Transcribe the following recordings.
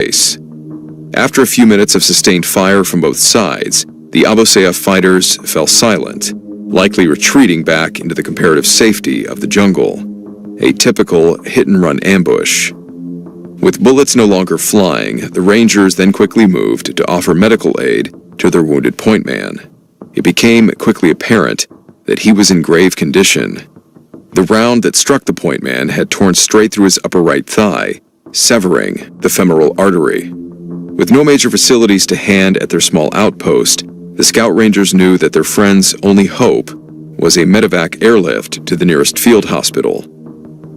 place. After a few minutes of sustained fire from both sides, the Abu Sayyaf fighters fell silent, likely retreating back into the comparative safety of the jungle. A typical hit-and-run ambush. With bullets no longer flying, the Rangers then quickly moved to offer medical aid to their wounded point man. It became quickly apparent that he was in grave condition. The round that struck the point man had torn straight through his upper right thigh, severing the femoral artery. With no major facilities to hand at their small outpost, the Scout Rangers knew that their friends' only hope was a medevac airlift to the nearest field hospital.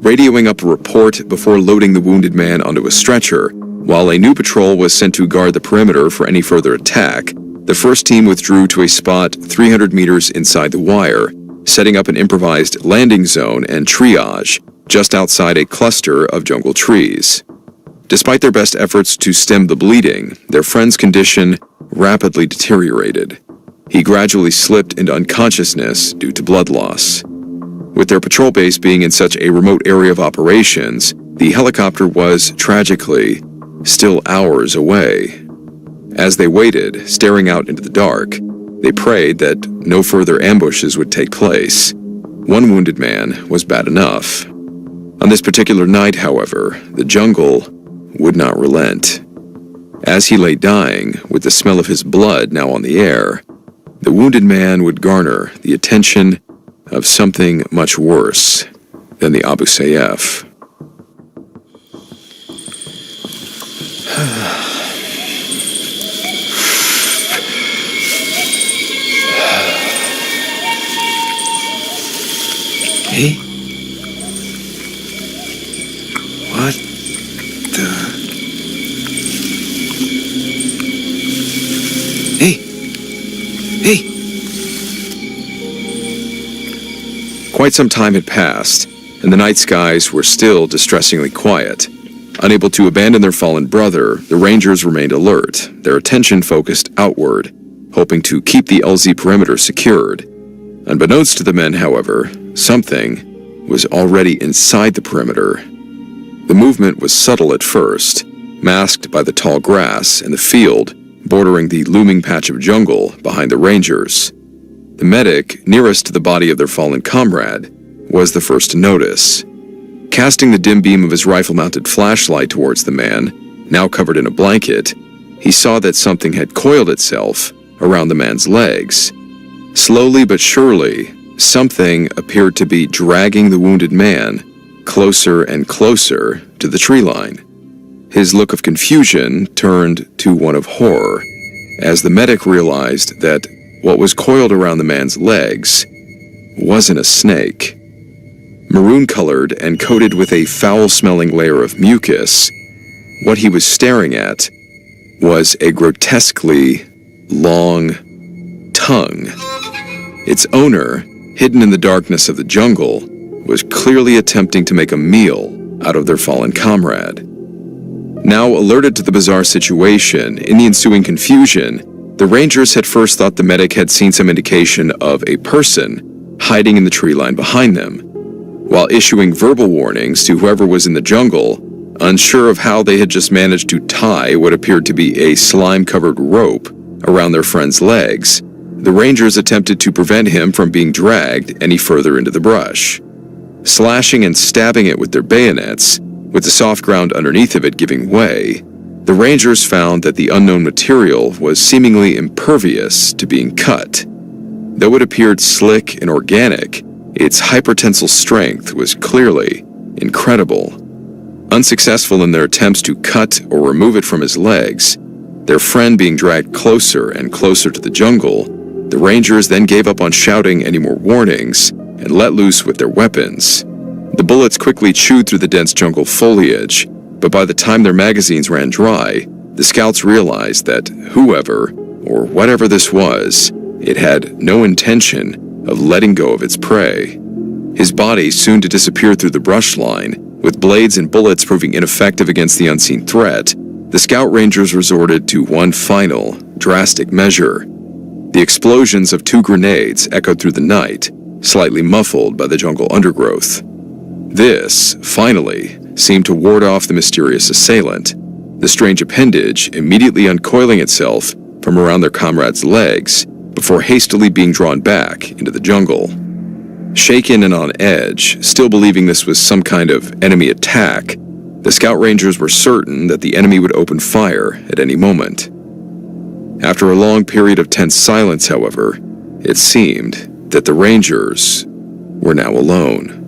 Radioing up a report before loading the wounded man onto a stretcher, while a new patrol was sent to guard the perimeter for any further attack, the first team withdrew to a spot 300 meters inside the wire, setting up an improvised landing zone and triage just outside a cluster of jungle trees. Despite their best efforts to stem the bleeding, their friend's condition rapidly deteriorated. He gradually slipped into unconsciousness due to blood loss. With their patrol base being in such a remote area of operations, the helicopter was, tragically, still hours away. As they waited, staring out into the dark, they prayed that no further ambushes would take place. One wounded man was bad enough. On this particular night, however, the jungle would not relent. As he lay dying, with the smell of his blood now on the air, the wounded man would garner the attention of something much worse than the Abu Sayyaf. Hey? What the... Hey! Hey! Quite some time had passed, and the night skies were still distressingly quiet. Unable to abandon their fallen brother, the Rangers remained alert, their attention focused outward, hoping to keep the LZ perimeter secured. Unbeknownst to the men, however, something was already inside the perimeter. The movement was subtle at first, masked by the tall grass and the field bordering the looming patch of jungle behind the Rangers. The medic, nearest to the body of their fallen comrade, was the first to notice. Casting the dim beam of his rifle-mounted flashlight towards the man, now covered in a blanket, he saw that something had coiled itself around the man's legs. Slowly but surely, something appeared to be dragging the wounded man closer and closer to the tree line. His look of confusion turned to one of horror, as the medic realized that what was coiled around the man's legs wasn't a snake. Maroon-colored and coated with a foul-smelling layer of mucus, what he was staring at was a grotesquely long tongue. Its owner, hidden in the darkness of the jungle, was clearly attempting to make a meal out of their fallen comrade. Now alerted to the bizarre situation, in the ensuing confusion, the Rangers had first thought the medic had seen some indication of a person hiding in the tree line behind them. While issuing verbal warnings to whoever was in the jungle, unsure of how they had just managed to tie what appeared to be a slime-covered rope around their friend's legs, the Rangers attempted to prevent him from being dragged any further into the brush. Slashing and stabbing it with their bayonets, with the soft ground underneath of it giving way, the Rangers found that the unknown material was seemingly impervious to being cut. Though it appeared slick and organic, its hypertensile strength was clearly incredible. Unsuccessful in their attempts to cut or remove it from his legs, their friend being dragged closer and closer to the jungle, the Rangers then gave up on shouting any more warnings and let loose with their weapons. The bullets quickly chewed through the dense jungle foliage, but by the time their magazines ran dry, the scouts realized that whoever, or whatever this was, it had no intention of letting go of its prey. His body soon to disappear through the brush line, with blades and bullets proving ineffective against the unseen threat, the Scout Rangers resorted to one final, drastic measure. The explosions of 2 grenades echoed through the night, slightly muffled by the jungle undergrowth. This, finally, seemed to ward off the mysterious assailant. the strange appendage immediately uncoiling itself from around their comrade's legs before hastily being drawn back into the jungle. Shaken and on edge, still believing this was some kind of enemy attack, the Scout Rangers were certain that the enemy would open fire at any moment. After a long period of tense silence, however, it seemed that the Rangers were now alone.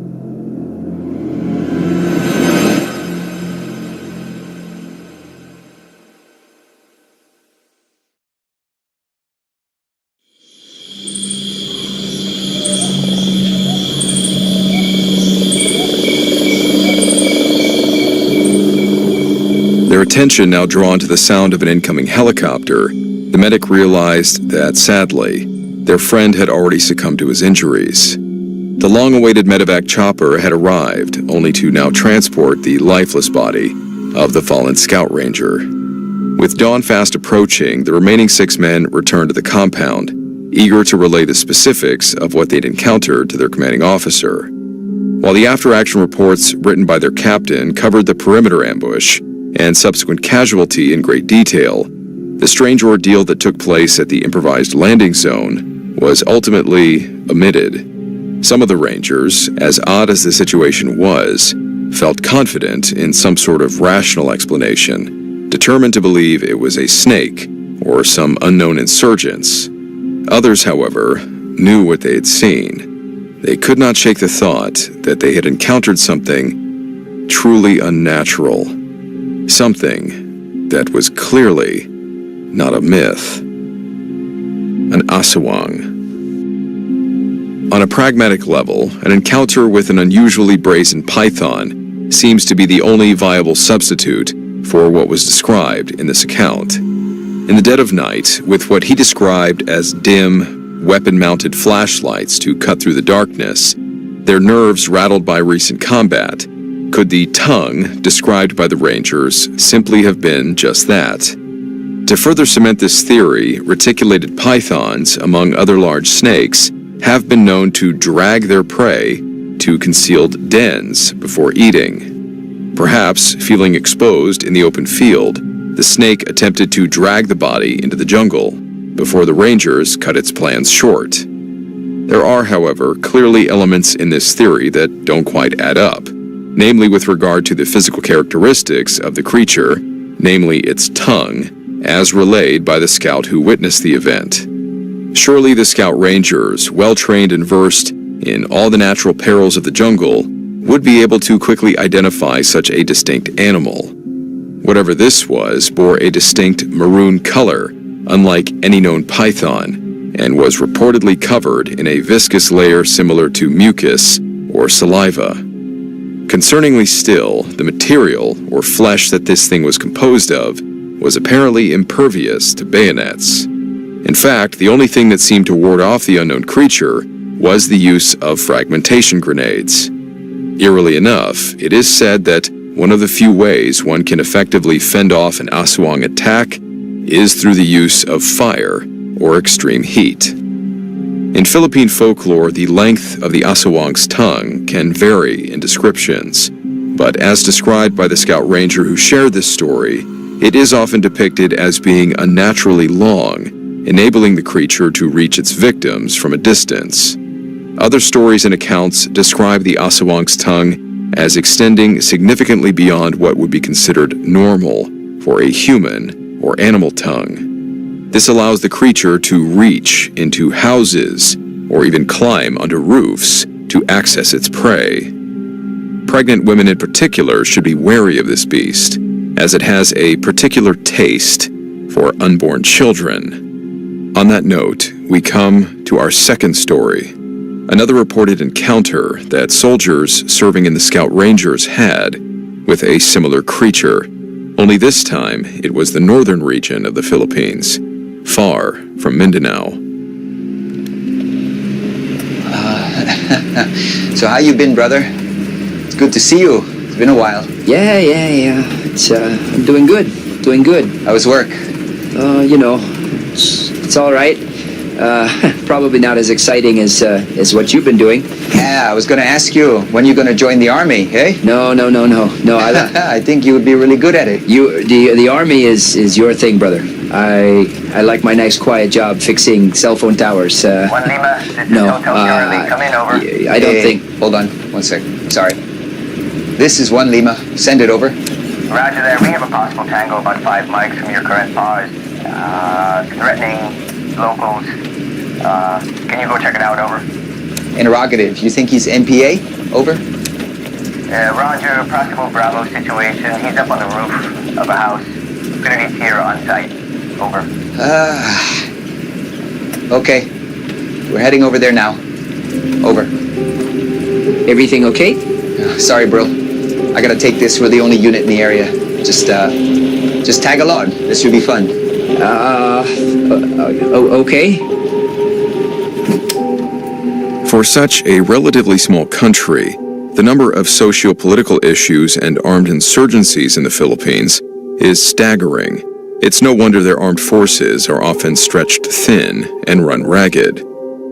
Their attention now drawn to the sound of an incoming helicopter, the medic realized that, sadly, their friend had already succumbed to his injuries. The long-awaited medevac chopper had arrived, only to now transport the lifeless body of the fallen Scout Ranger. With dawn fast approaching, the remaining 6 men returned to the compound, eager to relay the specifics of what they'd encountered to their commanding officer. While the after-action reports written by their captain covered the perimeter ambush and subsequent casualty in great detail, the strange ordeal that took place at the improvised landing zone was ultimately omitted. Some of the Rangers, as odd as the situation was, felt confident in some sort of rational explanation, determined to believe it was a snake or some unknown insurgents. Others, however, knew what they had seen. They could not shake the thought that they had encountered something truly unnatural. Something that was clearly not a myth. An Aswang. On a pragmatic level, an encounter with an unusually brazen python seems to be the only viable substitute for what was described in this account. In the dead of night, with what he described as dim, weapon-mounted flashlights to cut through the darkness, their nerves rattled by recent combat, could the tongue, described by the Rangers, simply have been just that? To further cement this theory, reticulated pythons, among other large snakes, have been known to drag their prey to concealed dens before eating. Perhaps, feeling exposed in the open field, the snake attempted to drag the body into the jungle before the Rangers cut its plans short. There are, however, clearly elements in this theory that don't quite add up, namely with regard to the physical characteristics of the creature, namely its tongue, as relayed by the scout who witnessed the event. Surely the Scout Rangers, well-trained and versed in all the natural perils of the jungle, would be able to quickly identify such a distinct animal. Whatever this was bore a distinct maroon color, unlike any known python, and was reportedly covered in a viscous layer similar to mucus or saliva. Concerningly still, the material, or flesh that this thing was composed of, was apparently impervious to bayonets. In fact, the only thing that seemed to ward off the unknown creature was the use of fragmentation grenades. Eerily enough, it is said that one of the few ways one can effectively fend off an Aswang attack is through the use of fire or extreme heat. In Philippine folklore, the length of the Aswang's tongue can vary in descriptions, but as described by the Scout Ranger who shared this story, it is often depicted as being unnaturally long, enabling the creature to reach its victims from a distance. Other stories and accounts describe the Aswang's tongue as extending significantly beyond what would be considered normal for a human or animal tongue. This allows the creature to reach into houses or even climb onto roofs to access its prey. Pregnant women in particular should be wary of this beast, as it has a particular taste for unborn children. On that note, we come to our second story, another reported encounter that soldiers serving in the Scout Rangers had with a similar creature, only this time it was the northern region of the Philippines, far from Mindanao. So how you been, brother? It's good to see you. It's been a while. Yeah. I'm doing good. How was work? It's all right. Probably not as exciting as what you've been doing. Yeah, I was gonna ask you, when you gonna join the army, eh? No. I think you would be really good at it. The army is your thing, brother. I like my nice quiet job fixing cell phone towers. One Lima, this is No, Hotel Charlie. Come in, over. I don't Hey, think. Hold on, one sec. Sorry. This is 1 Lima. Send it over. Roger there. We have a possible tango about 5 mics from your current pause. Threatening locals. Can you go check it out, over? Interrogative. You think he's NPA? Over. Roger, possible Bravo situation. He's up on the roof of a house. Gonna need here on site. Over. Okay. We're heading over there now. Over. Everything okay? Sorry, bro. I gotta take this. We're the only unit in the area. Just tag along. This should be fun. Okay. For such a relatively small country, the number of socio-political issues and armed insurgencies in the Philippines is staggering. It's no wonder their armed forces are often stretched thin and run ragged.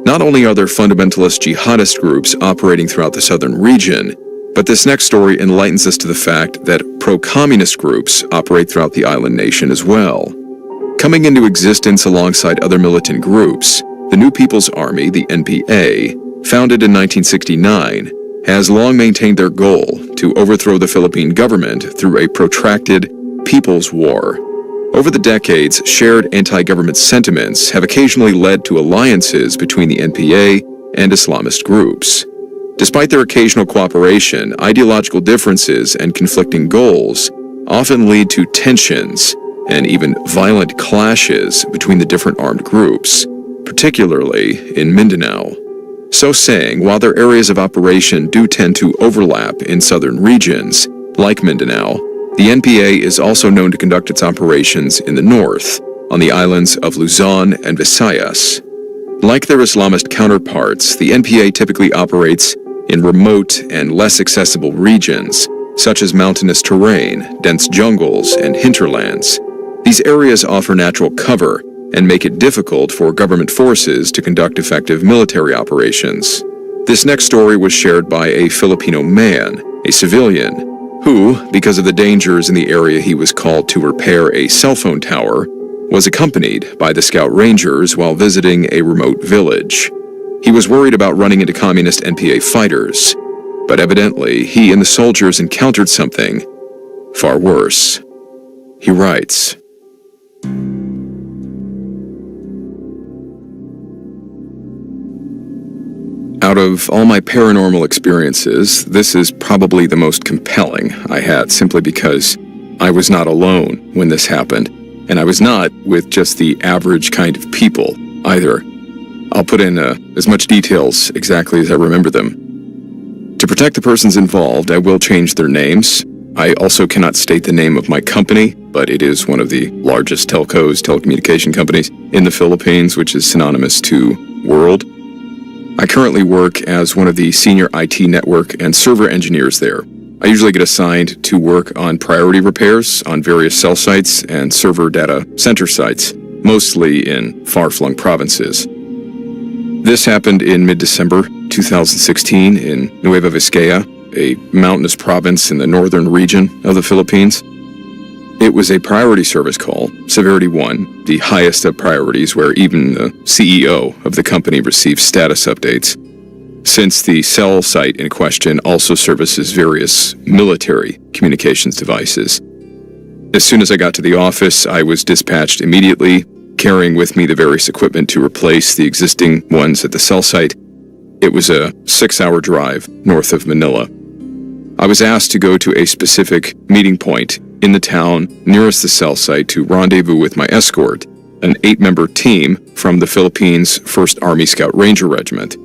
Not only are there fundamentalist jihadist groups operating throughout the southern region, but this next story enlightens us to the fact that pro-communist groups operate throughout the island nation as well. Coming into existence alongside other militant groups, the New People's Army, the NPA, founded in 1969, has long maintained their goal to overthrow the Philippine government through a protracted People's War. Over the decades, shared anti-government sentiments have occasionally led to alliances between the NPA and Islamist groups. Despite their occasional cooperation, ideological differences and conflicting goals often lead to tensions and even violent clashes between the different armed groups, particularly in Mindanao. So saying, while their areas of operation do tend to overlap in southern regions, like Mindanao, the NPA is also known to conduct its operations in the north, on the islands of Luzon and Visayas. Like their Islamist counterparts, the NPA typically operates in remote and less accessible regions, such as mountainous terrain, dense jungles, and hinterlands. These areas offer natural cover and make it difficult for government forces to conduct effective military operations. This next story was shared by a Filipino man, a civilian, who, because of the dangers in the area he was called to repair a cell phone tower, was accompanied by the Scout Rangers while visiting a remote village. He was worried about running into communist NPA fighters, but evidently he and the soldiers encountered something far worse. He writes, "Out of all my paranormal experiences, this is probably the most compelling I had, simply because I was not alone when this happened, and I was not with just the average kind of people either. I'll put in as much details exactly as I remember them. To protect the persons involved, I will change their names. I also cannot state the name of my company, but it is one of the largest telecommunication companies in the Philippines, which is synonymous to world. I currently work as one of the senior IT network and server engineers there. I usually get assigned to work on priority repairs on various cell sites and server data center sites, mostly in far-flung provinces. This happened in mid-December 2016 in Nueva Vizcaya, a mountainous province in the northern region of the Philippines. It was a priority service call, Severity 1, the highest of priorities where even the CEO of the company receives status updates, since the cell site in question also services various military communications devices. As soon as I got to the office, I was dispatched immediately, carrying with me the various equipment to replace the existing ones at the cell site. It was a 6-hour drive north of Manila. I was asked to go to a specific meeting point in the town nearest the cell site to rendezvous with my escort, an 8-member team from the Philippines 1st Army Scout Ranger Regiment.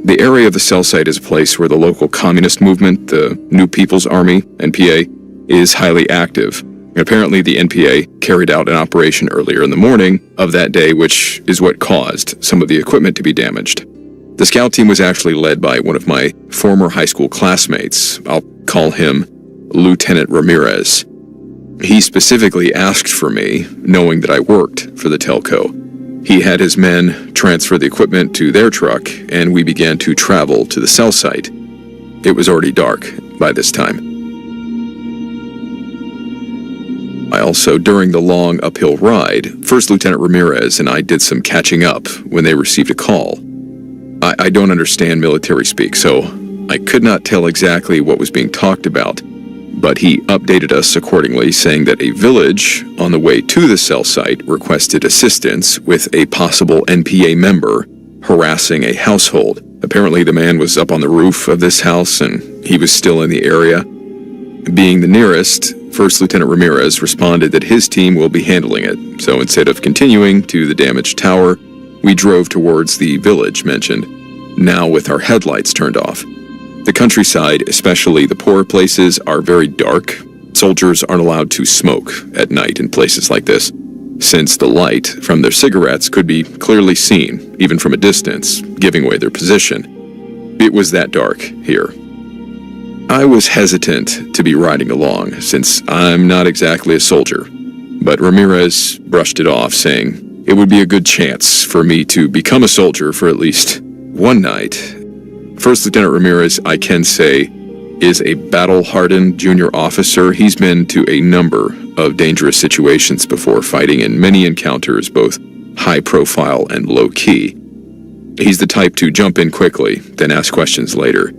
The area of the cell site is a place where the local communist movement, the New People's Army, NPA, is highly active. Apparently, the NPA carried out an operation earlier in the morning of that day, which is what caused some of the equipment to be damaged. The scout team was actually led by one of my former high school classmates. I'll call him Lieutenant Ramirez. He specifically asked for me, knowing that I worked for the telco. He had his men transfer the equipment to their truck, and we began to travel to the cell site. It was already dark by this time. I also, during the long uphill ride, First Lieutenant Ramirez and I did some catching up when they received a call. I don't understand military speak, so I could not tell exactly what was being talked about, but he updated us accordingly, saying that a village on the way to the cell site requested assistance with a possible NPA member harassing a household. Apparently the man was up on the roof of this house and he was still in the area. Being the nearest, First Lieutenant Ramirez responded that his team will be handling it, so instead of continuing to the damaged tower, we drove towards the village mentioned, now with our headlights turned off. The countryside, especially the poorer places, are very dark. Soldiers aren't allowed to smoke at night in places like this, since the light from their cigarettes could be clearly seen, even from a distance, giving away their position. It was that dark here. I was hesitant to be riding along, since I'm not exactly a soldier, but Ramirez brushed it off, saying it would be a good chance for me to become a soldier for at least one night. First Lieutenant Ramirez, I can say, is a battle-hardened junior officer. He's been to a number of dangerous situations before, fighting in many encounters, both high-profile and low-key. He's the type to jump in quickly, then ask questions later.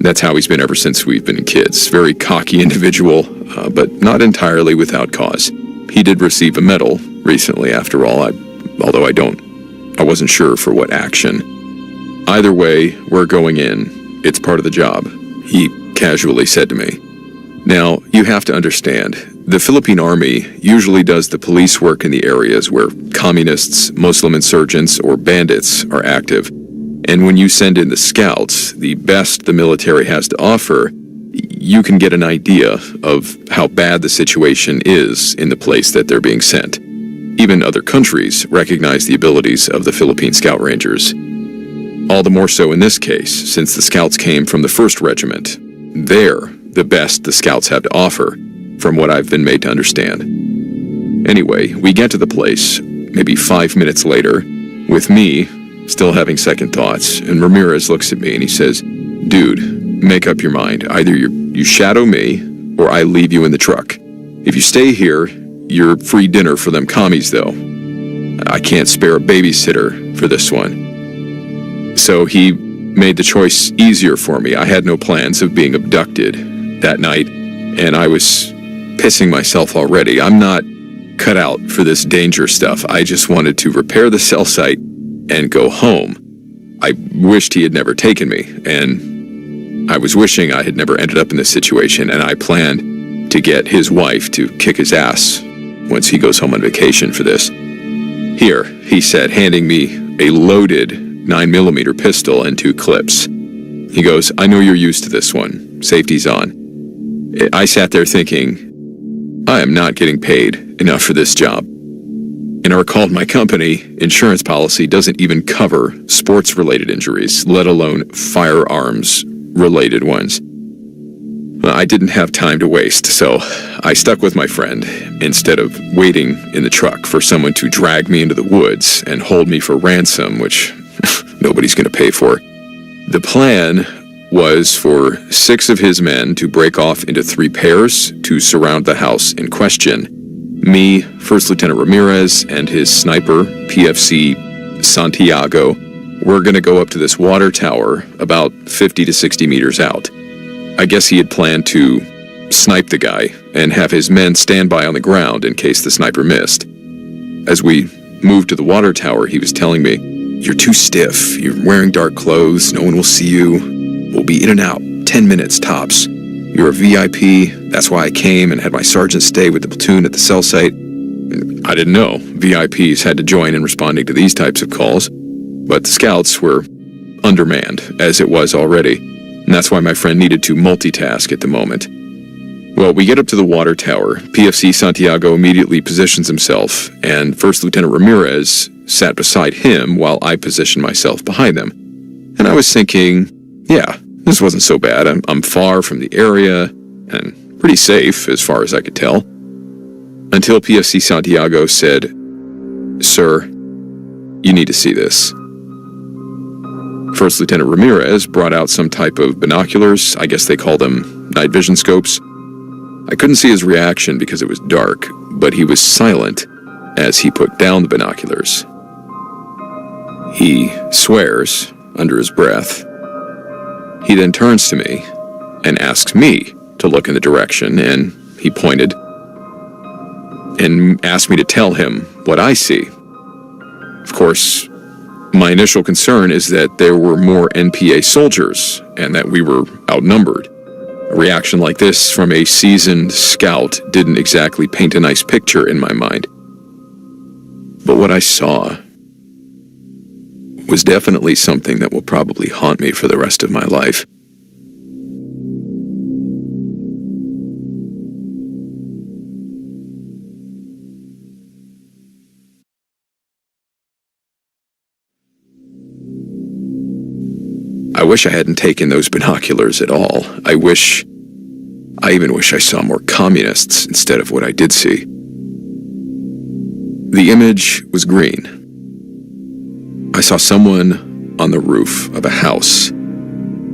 That's how he's been ever since we've been kids. Very cocky individual, but not entirely without cause. He did receive a medal recently, after all, although I wasn't sure for what action. Either way, we're going in. It's part of the job, he casually said to me. Now, you have to understand, the Philippine Army usually does the police work in the areas where communists, Muslim insurgents, or bandits are active. And when you send in the scouts, the best the military has to offer, you can get an idea of how bad the situation is in the place that they're being sent. Even other countries recognize the abilities of the Philippine Scout Rangers. All the more so in this case, since the scouts came from the 1st Regiment. They're the best the scouts have to offer, from what I've been made to understand. Anyway, we get to the place, maybe 5 minutes later, with me still having second thoughts, and Ramirez looks at me and he says, "Dude, make up your mind. Either you shadow me, or I leave you in the truck. If you stay here, you're free dinner for them commies, though. I can't spare a babysitter for this one." So he made the choice easier for me. I had no plans of being abducted that night, and I was pissing myself already. I'm not cut out for this danger stuff. I just wanted to repair the cell site and go home. I wished he had never taken me, and I was wishing I had never ended up in this situation, and I planned to get his wife to kick his ass once he goes home on vacation for this. "Here," he said, handing me a loaded 9mm pistol and 2 clips. He goes, "I know you're used to this one. Safety's on." I sat there thinking, I am not getting paid enough for this job. And I recalled my company insurance policy doesn't even cover sports-related injuries, let alone firearms-related ones. I didn't have time to waste, so I stuck with my friend instead of waiting in the truck for someone to drag me into the woods and hold me for ransom, which nobody's going to pay for. The plan was for 6 of his men to break off into 3 pairs to surround the house in question. Me, First Lieutenant Ramirez, and his sniper, PFC Santiago, were going to go up to this water tower about 50 to 60 meters out. I guess he had planned to snipe the guy and have his men stand by on the ground in case the sniper missed. As we moved to the water tower, he was telling me, "You're too stiff. You're wearing dark clothes. No one will see you. We'll be in and out, 10 minutes tops. You're a VIP. That's why I came and had my sergeant stay with the platoon at the cell site." I didn't know VIPs had to join in responding to these types of calls, but the scouts were undermanned, as it was already, and that's why my friend needed to multitask at the moment. Well, we get up to the water tower. PFC Santiago immediately positions himself, and First Lieutenant Ramirez sat beside him while I positioned myself behind them. And I was thinking, yeah, this wasn't so bad. I'm far from the area, and pretty safe as far as I could tell. Until PFC Santiago said, "Sir, You need to see this. First Lieutenant Ramirez brought out some type of binoculars. I guess they call them night vision scopes. I couldn't see his reaction because it was dark, but he was silent as he put down the binoculars. He swears under his breath. He then turns to me and asks me to look in the direction, and he pointed and asked me to tell him what I see. Of course, my initial concern is that there were more NPA soldiers and that we were outnumbered. A reaction like this from a seasoned scout didn't exactly paint a nice picture in my mind. But what I saw was definitely something that will probably haunt me for the rest of my life. I wish I hadn't taken those binoculars at all. I even wish I saw more communists instead of what I did see. The image was green. I saw someone on the roof of a house.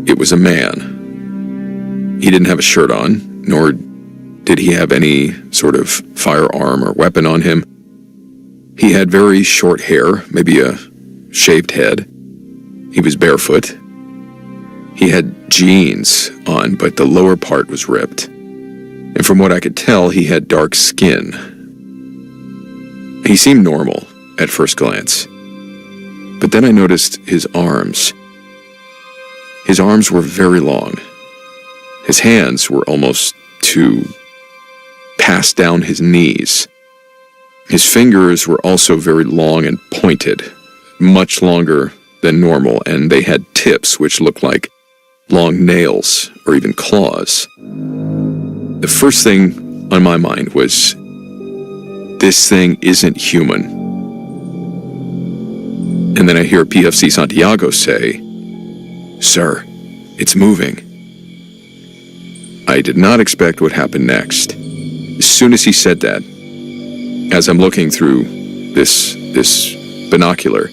It was a man. He didn't have a shirt on, nor did he have any sort of firearm or weapon on him. He had very short hair, maybe a shaved head. He was barefoot. He had jeans on, but the lower part was ripped. And from what I could tell, he had dark skin. He seemed normal at first glance. But then I noticed his arms. His arms were very long. His hands were almost to pass down his knees. His fingers were also very long and pointed, much longer than normal, and they had tips which looked like long nails or even claws. The first thing on my mind was, this thing isn't human. And then I hear PFC Santiago say, "Sir, it's moving." I did not expect what happened next. As soon as he said that, as I'm looking through this binocular,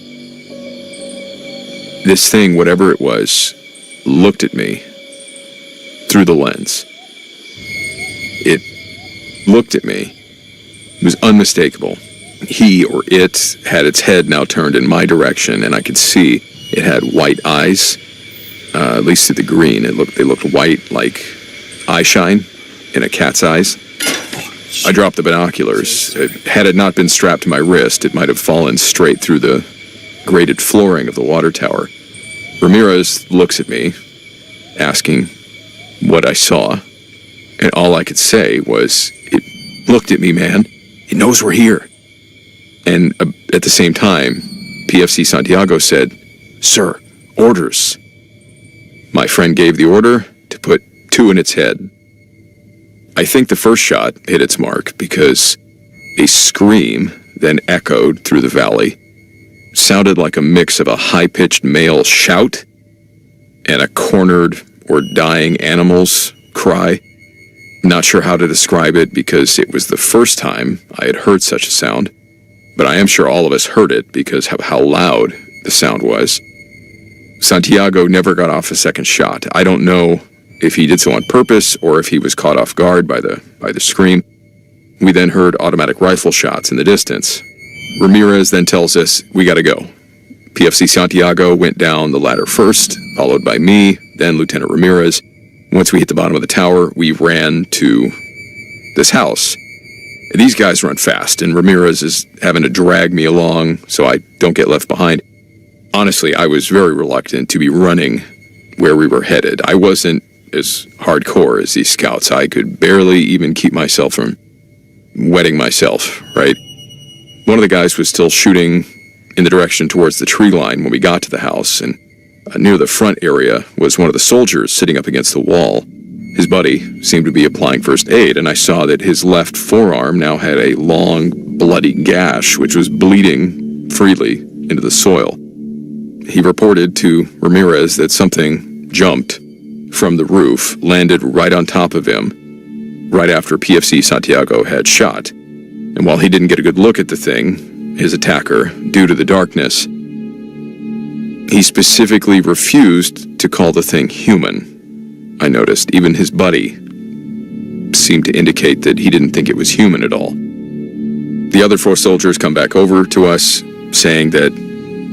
this thing, whatever it was, looked at me through the lens. It looked at me. It was unmistakable. He or it had its head now turned in my direction, and I could see it had white eyes, at least through the green. They looked white like eye shine in a cat's eyes. I dropped the binoculars. Had it not been strapped to my wrist, it might have fallen straight through the grated flooring of the water tower. Ramirez looks at me, asking what I saw, and all I could say was, "It looked at me, man. It knows we're here." And at the same time, PFC Santiago said, "Sir, orders." My friend gave the order to put 2 in its head. I think the first shot hit its mark because a scream then echoed through the valley. Sounded like a mix of a high-pitched male shout and a cornered or dying animal's cry. Not sure how to describe it because it was the first time I had heard such a sound, but I am sure all of us heard it because of how loud the sound was. Santiago never got off a second shot. I don't know if he did so on purpose or if he was caught off guard by the scream. We then heard automatic rifle shots in the distance. Ramirez then tells us, "We gotta go." PFC Santiago went down the ladder first, followed by me, then Lieutenant Ramirez. Once we hit the bottom of the tower, we ran to this house. These guys run fast, and Ramirez is having to drag me along so I don't get left behind. Honestly, I was very reluctant to be running where we were headed. I wasn't as hardcore as these scouts. I could barely even keep myself from wetting myself, right? One of the guys was still shooting in the direction towards the tree line when we got to the house, and near the front area was one of the soldiers sitting up against the wall. His buddy seemed to be applying first aid, and I saw that his left forearm now had a long, bloody gash, which was bleeding freely into the soil. He reported to Ramirez that something jumped from the roof, landed right on top of him, right after PFC Santiago had shot. And while he didn't get a good look at the thing, his attacker, due to the darkness. He specifically refused to call the thing human. I noticed even his buddy seemed to indicate that he didn't think it was human at all. The other 4 soldiers come back over to us, saying that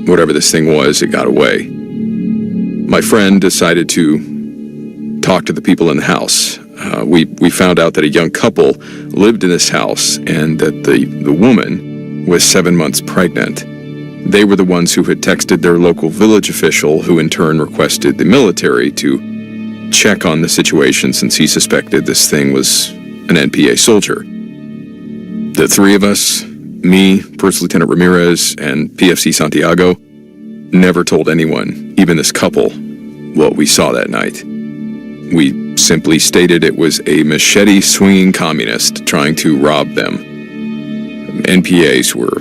whatever this thing was, it got away. My friend decided to talk to the people in the house. We found out that a young couple lived in this house and that the woman was 7 months pregnant. They were the ones who had texted their local village official, who in turn requested the military to check on the situation since he suspected this thing was an NPA soldier. The 3 of us, me, First Lieutenant Ramirez, and PFC Santiago, never told anyone, even this couple, what we saw that night. We simply stated it was a machete-swinging communist trying to rob them. NPAs were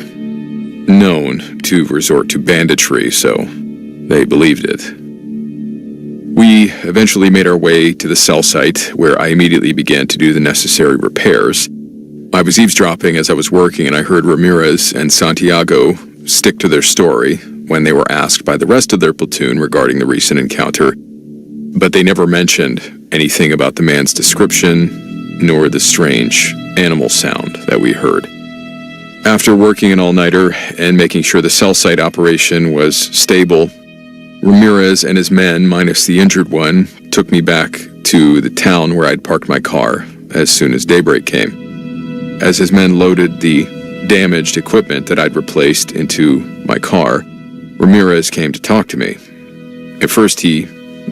known to resort to banditry, so they believed it. We eventually made our way to the cell site, where I immediately began to do the necessary repairs. I was eavesdropping as I was working, and I heard Ramirez and Santiago stick to their story when they were asked by the rest of their platoon regarding the recent encounter, but they never mentioned anything about the man's description, nor the strange animal sound that we heard. After working an all-nighter and making sure the cell site operation was stable, Ramirez and his men, minus the injured one, took me back to the town where I'd parked my car as soon as daybreak came. As his men loaded the damaged equipment that I'd replaced into my car, Ramirez came to talk to me. At first he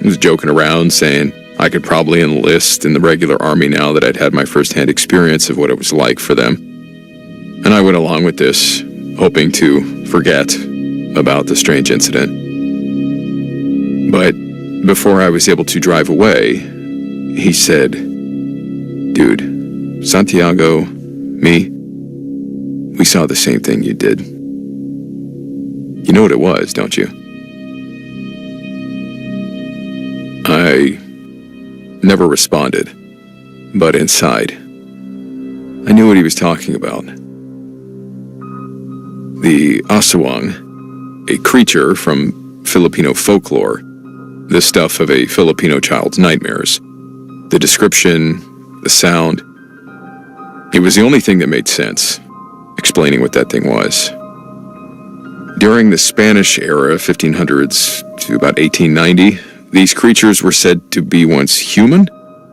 was joking around, saying I could probably enlist in the regular army now that I'd had my first-hand experience of what it was like for them. And I went along with this, hoping to forget about the strange incident. But before I was able to drive away, he said, "Dude, Santiago, me, we saw the same thing you did. You know what it was, don't you?" I never responded, but inside, I knew what he was talking about. The asawang, a creature from Filipino folklore, the stuff of a Filipino child's nightmares. The description, the sound, it was the only thing that made sense, explaining what that thing was. During the Spanish era, 1500s to about 1890, these creatures were said to be once human,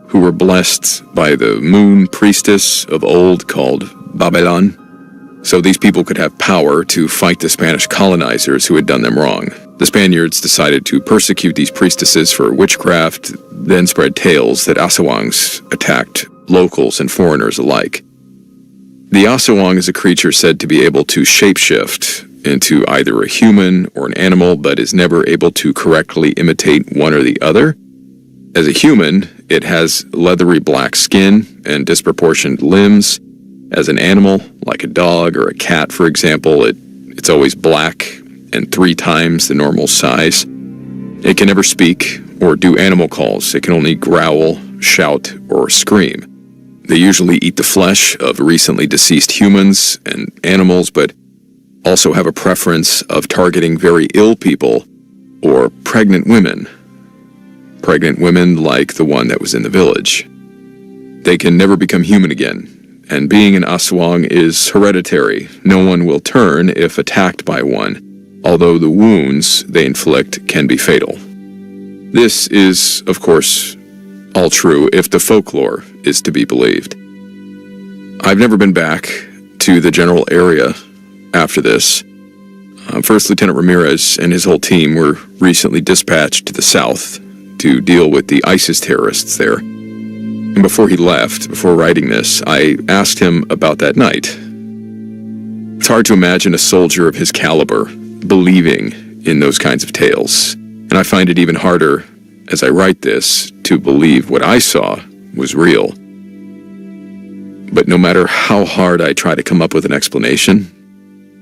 who were blessed by the moon priestess of old called Babelan. So these people could have power to fight the Spanish colonizers who had done them wrong. The Spaniards decided to persecute these priestesses for witchcraft, then spread tales that asawangs attacked locals and foreigners alike. The asawang is a creature said to be able to shapeshift into either a human or an animal, but is never able to correctly imitate one or the other. As a human, it has leathery black skin and disproportioned limbs. As an animal, like a dog or a cat, for example, it's always black and 3 times the normal size. It can never speak or do animal calls. It can only growl, shout, or scream. They usually eat the flesh of recently deceased humans and animals, but also have a preference of targeting very ill people or pregnant women. Pregnant women like the one that was in the village. They can never become human again. And being an asawang is hereditary. No one will turn if attacked by one, although the wounds they inflict can be fatal. This is, of course, all true if the folklore is to be believed. I've never been back to the general area after this. First Lieutenant Ramirez and his whole team were recently dispatched to the south to deal with the ISIS terrorists there. And before he left, before writing this, I asked him about that night. It's hard to imagine a soldier of his caliber believing in those kinds of tales. And I find it even harder, as I write this, to believe what I saw was real. But no matter how hard I try to come up with an explanation,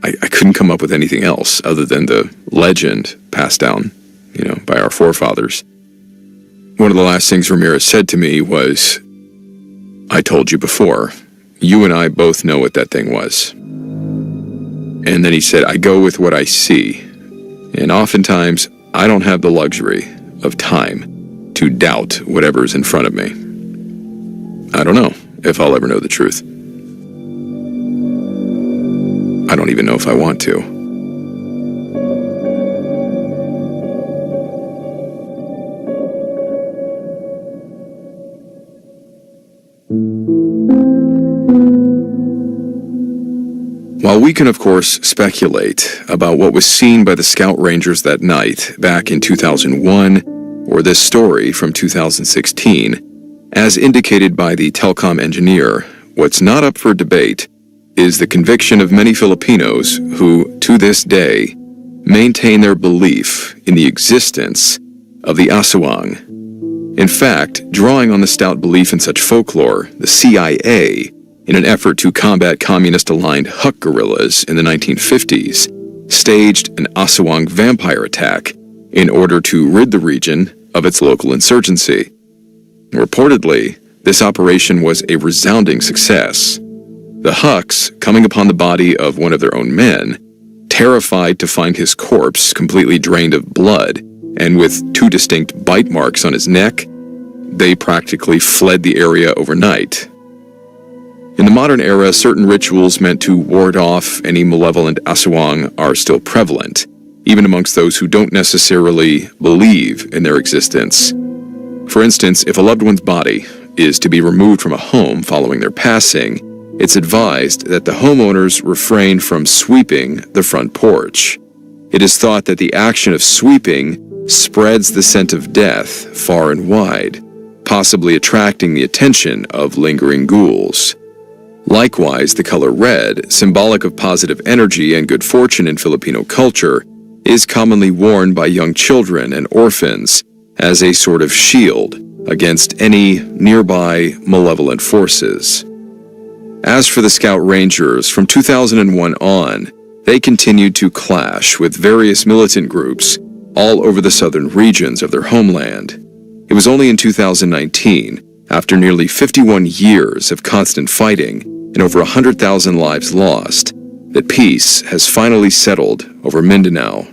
I couldn't come up with anything else other than the legend passed down, by our forefathers. One of the last things Ramirez said to me was, "I told you before, you and I both know what that thing was." And then he said, I go with what I see. And oftentimes, I don't have the luxury of time to doubt whatever's in front of me. I don't know if I'll ever know the truth. I don't even know if I want to. While we can, of course, speculate about what was seen by the Scout Rangers that night back in 2001, or this story from 2016, as indicated by the telecom engineer, what's not up for debate is the conviction of many Filipinos who, to this day, maintain their belief in the existence of the aswang. In fact, drawing on the stout belief in such folklore, the CIA, in an effort to combat communist-aligned Huk guerrillas in the 1950s, staged an aswang vampire attack in order to rid the region of its local insurgency. Reportedly, this operation was a resounding success. The Huks, coming upon the body of one of their own men, terrified to find his corpse completely drained of blood and with 2 distinct bite marks on his neck, they practically fled the area overnight. In the modern era, certain rituals meant to ward off any malevolent aswang are still prevalent, even amongst those who don't necessarily believe in their existence. For instance, if a loved one's body is to be removed from a home following their passing, it's advised that the homeowners refrain from sweeping the front porch. It is thought that the action of sweeping spreads the scent of death far and wide, possibly attracting the attention of lingering ghouls. Likewise, the color red, symbolic of positive energy and good fortune in Filipino culture, is commonly worn by young children and orphans as a sort of shield against any nearby malevolent forces. As for the Scout Rangers, from 2001 on, they continued to clash with various militant groups all over the southern regions of their homeland. It was only in 2019, after nearly 51 years of constant fighting and over 100,000 lives lost, that peace has finally settled over Mindanao.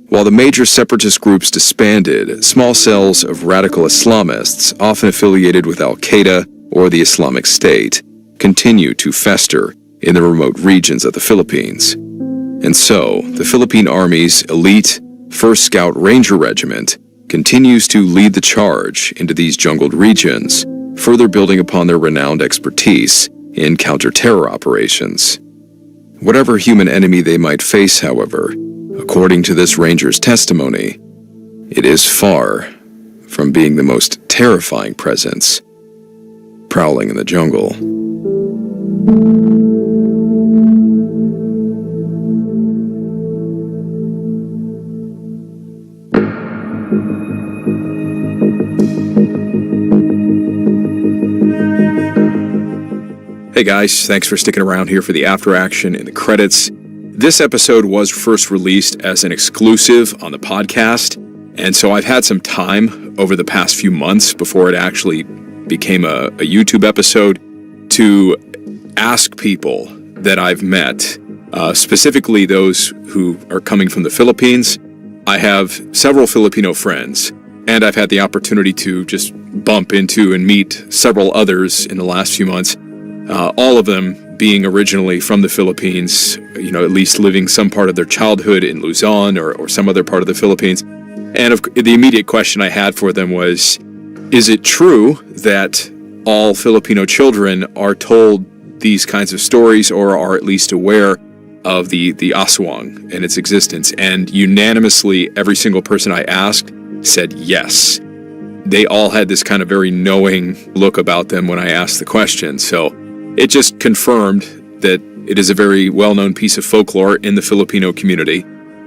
While the major separatist groups disbanded, small cells of radical Islamists, often affiliated with Al-Qaeda or the Islamic State, continue to fester in the remote regions of the Philippines. And so, the Philippine Army's elite 1st Scout Ranger Regiment continues to lead the charge into these jungled regions, further building upon their renowned expertise in counter-terror operations. Whatever human enemy they might face, however, according to this ranger's testimony, it is far from being the most terrifying presence prowling in the jungle. Hey guys, thanks for sticking around here for the after action and the credits. This episode was first released as an exclusive on the podcast, and so I've had some time over the past few months before it actually became a YouTube episode to ask people that I've met, specifically those who are coming from the Philippines. I have several Filipino friends, and I've had the opportunity to just bump into and meet several others in the last few months. All of them being originally from the Philippines, at least living some part of their childhood in Luzon or some other part of the Philippines. And the immediate question I had for them was, is it true that all Filipino children are told these kinds of stories or are at least aware of the aswang and its existence? And unanimously, every single person I asked said yes. They all had this kind of very knowing look about them when I asked the question. So it just confirmed that it is a very well-known piece of folklore in the Filipino community.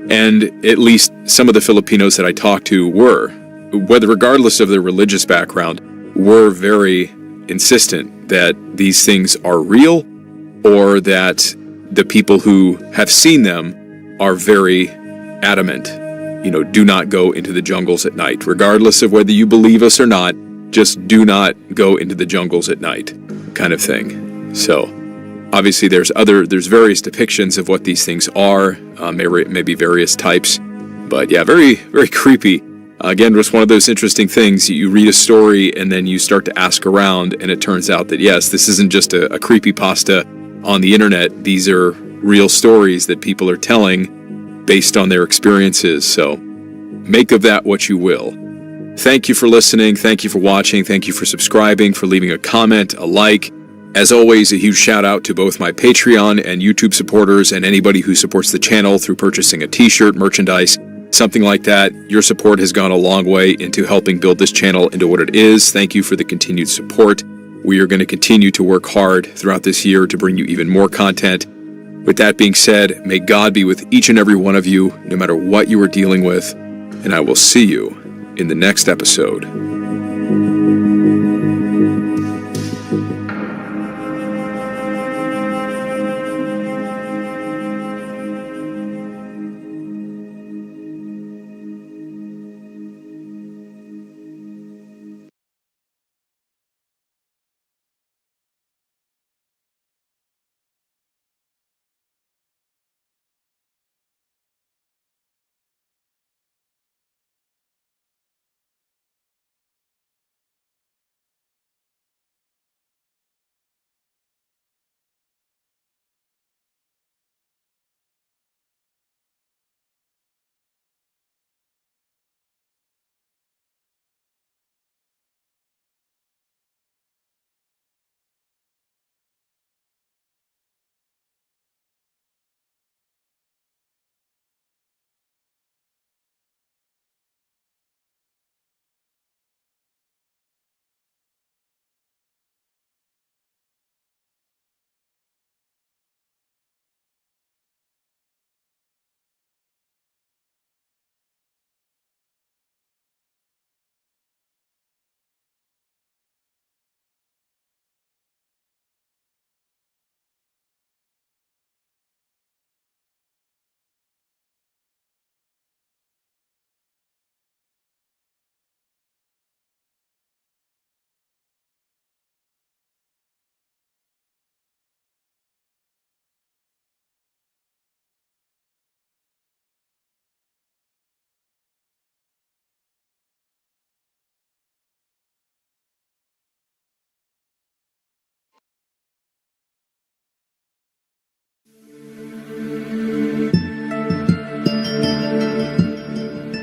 And at least some of the Filipinos that I talked to regardless of their religious background, were very insistent that these things are real, or that the people who have seen them are very adamant. Do not go into the jungles at night. Regardless of whether you believe us or not, just do not go into the jungles at night, kind of thing. So, Obviously, there's various depictions of what these things are, maybe various types, but yeah, very, very creepy. Again, just one of those interesting things. You read a story and then you start to ask around, and it turns out that yes, this isn't just a creepypasta on the internet. These are real stories that people are telling based on their experiences. So make of that what you will. Thank you for listening. Thank you for watching. Thank you for subscribing, for leaving a comment, a like. As always, a huge shout out to both my Patreon and YouTube supporters and anybody who supports the channel through purchasing a t-shirt, merchandise, something like that. Your support has gone a long way into helping build this channel into what it is. Thank you for the continued support. We are going to continue to work hard throughout this year to bring you even more content. With that being said, may God be with each and every one of you, no matter what you are dealing with, and I will see you in the next episode.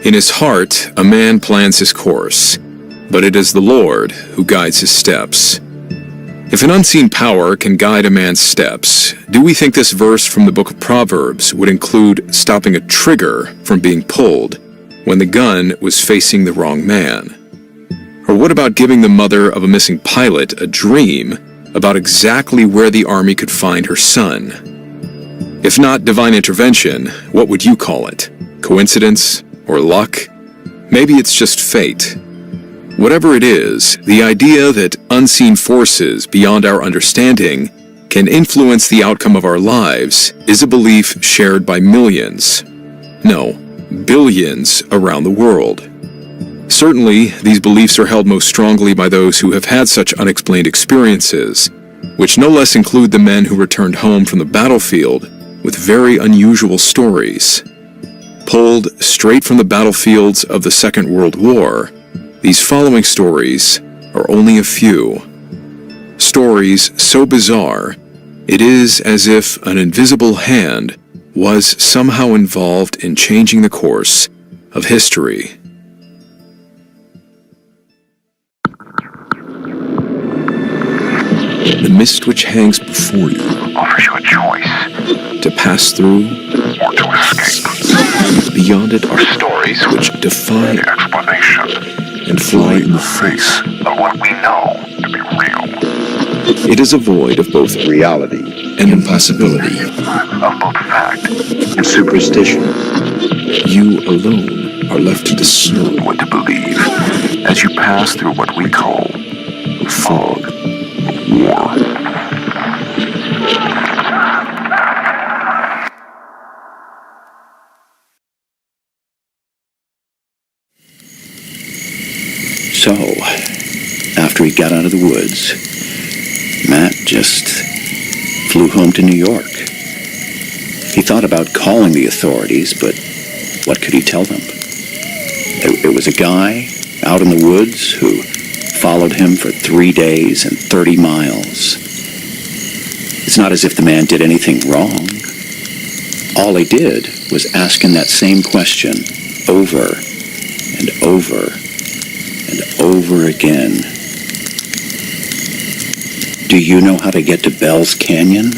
In his heart, a man plans his course, but it is the Lord who guides his steps. If an unseen power can guide a man's steps, do we think this verse from the book of Proverbs would include stopping a trigger from being pulled when the gun was facing the wrong man? Or what about giving the mother of a missing pilot a dream about exactly where the Army could find her son? If not divine intervention, what would you call it? Coincidence? Or luck? Maybe it's just fate. Whatever it is, the idea that unseen forces beyond our understanding can influence the outcome of our lives is a belief shared by millions, no, billions around the world. Certainly, these beliefs are held most strongly by those who have had such unexplained experiences, which no less include the men who returned home from the battlefield with very unusual stories. Pulled straight from the battlefields of the Second World War, these following stories are only a few. Stories so bizarre, it is as if an invisible hand was somehow involved in changing the course of history. The mist which hangs before you offers you a choice. To pass through Or to escape. Beyond it are Stories which defy the explanation and fly in the face. of what we know to be real. It is a void of both reality and impossibility. Of both fact And superstition. You alone are left to discern what to believe as you pass through what we call fog. war. So, after he got out of the woods, Matt just flew home to New York. He thought about calling the authorities, but what could he tell them? It was a guy out in the woods who followed him for 3 days and 30 miles. It's not as if the man did anything wrong. All he did was ask him that same question over and over and over again. Do you know how to get to Bell's Canyon?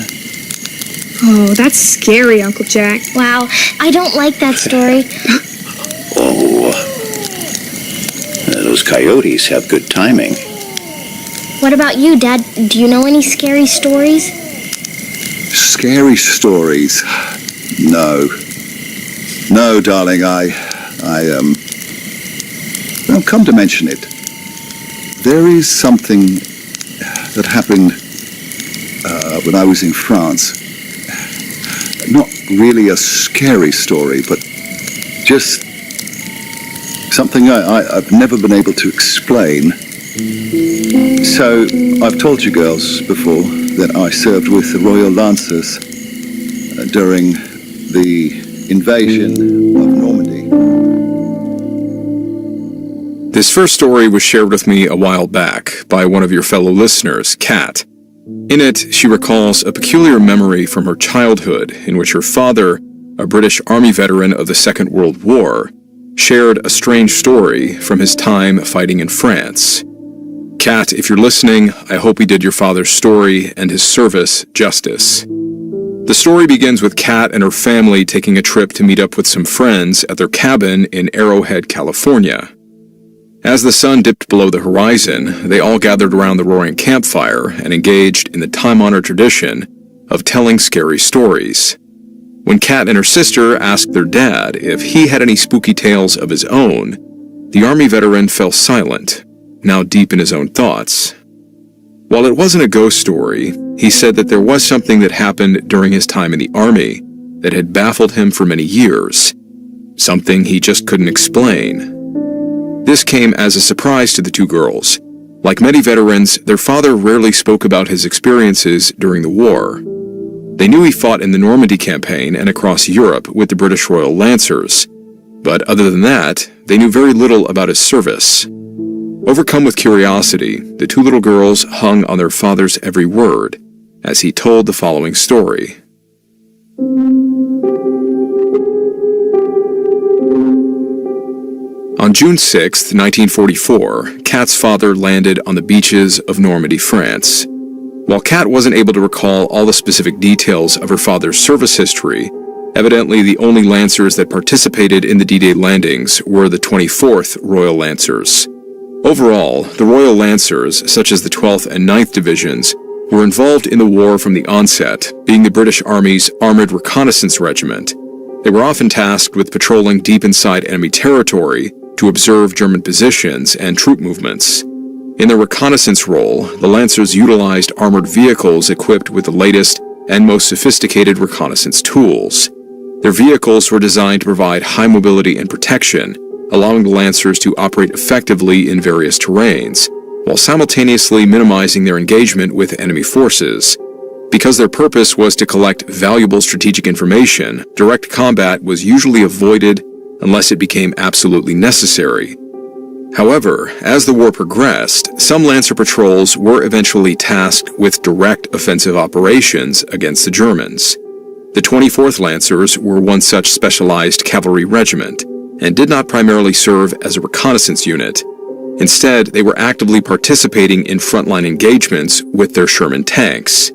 Oh, that's scary, Uncle Jack. Wow, I don't like that story. Oh, those coyotes have good timing. What about you, Dad? Do you know any scary stories? Scary stories? No. No, darling, well, come to mention it. There is something that happened when I was in France. Not really a scary story, but just something I've never been able to explain. So, I've told you girls before that I served with the Royal Lancers during the invasion of Normandy. This first story was shared with me a while back by one of your fellow listeners, Kat. In it, she recalls a peculiar memory from her childhood in which her father, a British Army veteran of the Second World War, shared a strange story from his time fighting in France. Kat, if you're listening, I hope he did your father's story and his service justice. The story begins with Kat and her family taking a trip to meet up with some friends at their cabin in Arrowhead, California. As the sun dipped below the horizon, they all gathered around the roaring campfire and engaged in the time-honored tradition of telling scary stories. When Kat and her sister asked their dad if he had any spooky tales of his own, the Army veteran fell silent, now deep in his own thoughts. While it wasn't a ghost story, he said that there was something that happened during his time in the Army that had baffled him for many years, something he just couldn't explain. This came as a surprise to the two girls. Like many veterans, their father rarely spoke about his experiences during the war. They knew he fought in the Normandy campaign and across Europe with the British Royal Lancers, but other than that, they knew very little about his service. Overcome with curiosity, the two little girls hung on their father's every word as he told the following story. On June 6, 1944, Kat's father landed on the beaches of Normandy, France. While Kat wasn't able to recall all the specific details of her father's service history, evidently the only Lancers that participated in the D-Day landings were the 24th Royal Lancers. Overall, the Royal Lancers, such as the 12th and 9th Divisions, were involved in the war from the onset, being the British Army's Armored Reconnaissance Regiment. They were often tasked with patrolling deep inside enemy territory to observe German positions and troop movements. In their reconnaissance role, the Lancers utilized armored vehicles equipped with the latest and most sophisticated reconnaissance tools. Their vehicles were designed to provide high mobility and protection, allowing the Lancers to operate effectively in various terrains, while simultaneously minimizing their engagement with enemy forces. Because their purpose was to collect valuable strategic information, direct combat was usually avoided unless it became absolutely necessary. However, as the war progressed, some Lancer patrols were eventually tasked with direct offensive operations against the Germans. The 24th Lancers were one such specialized cavalry regiment, and did not primarily serve as a reconnaissance unit. Instead, they were actively participating in frontline engagements with their Sherman tanks.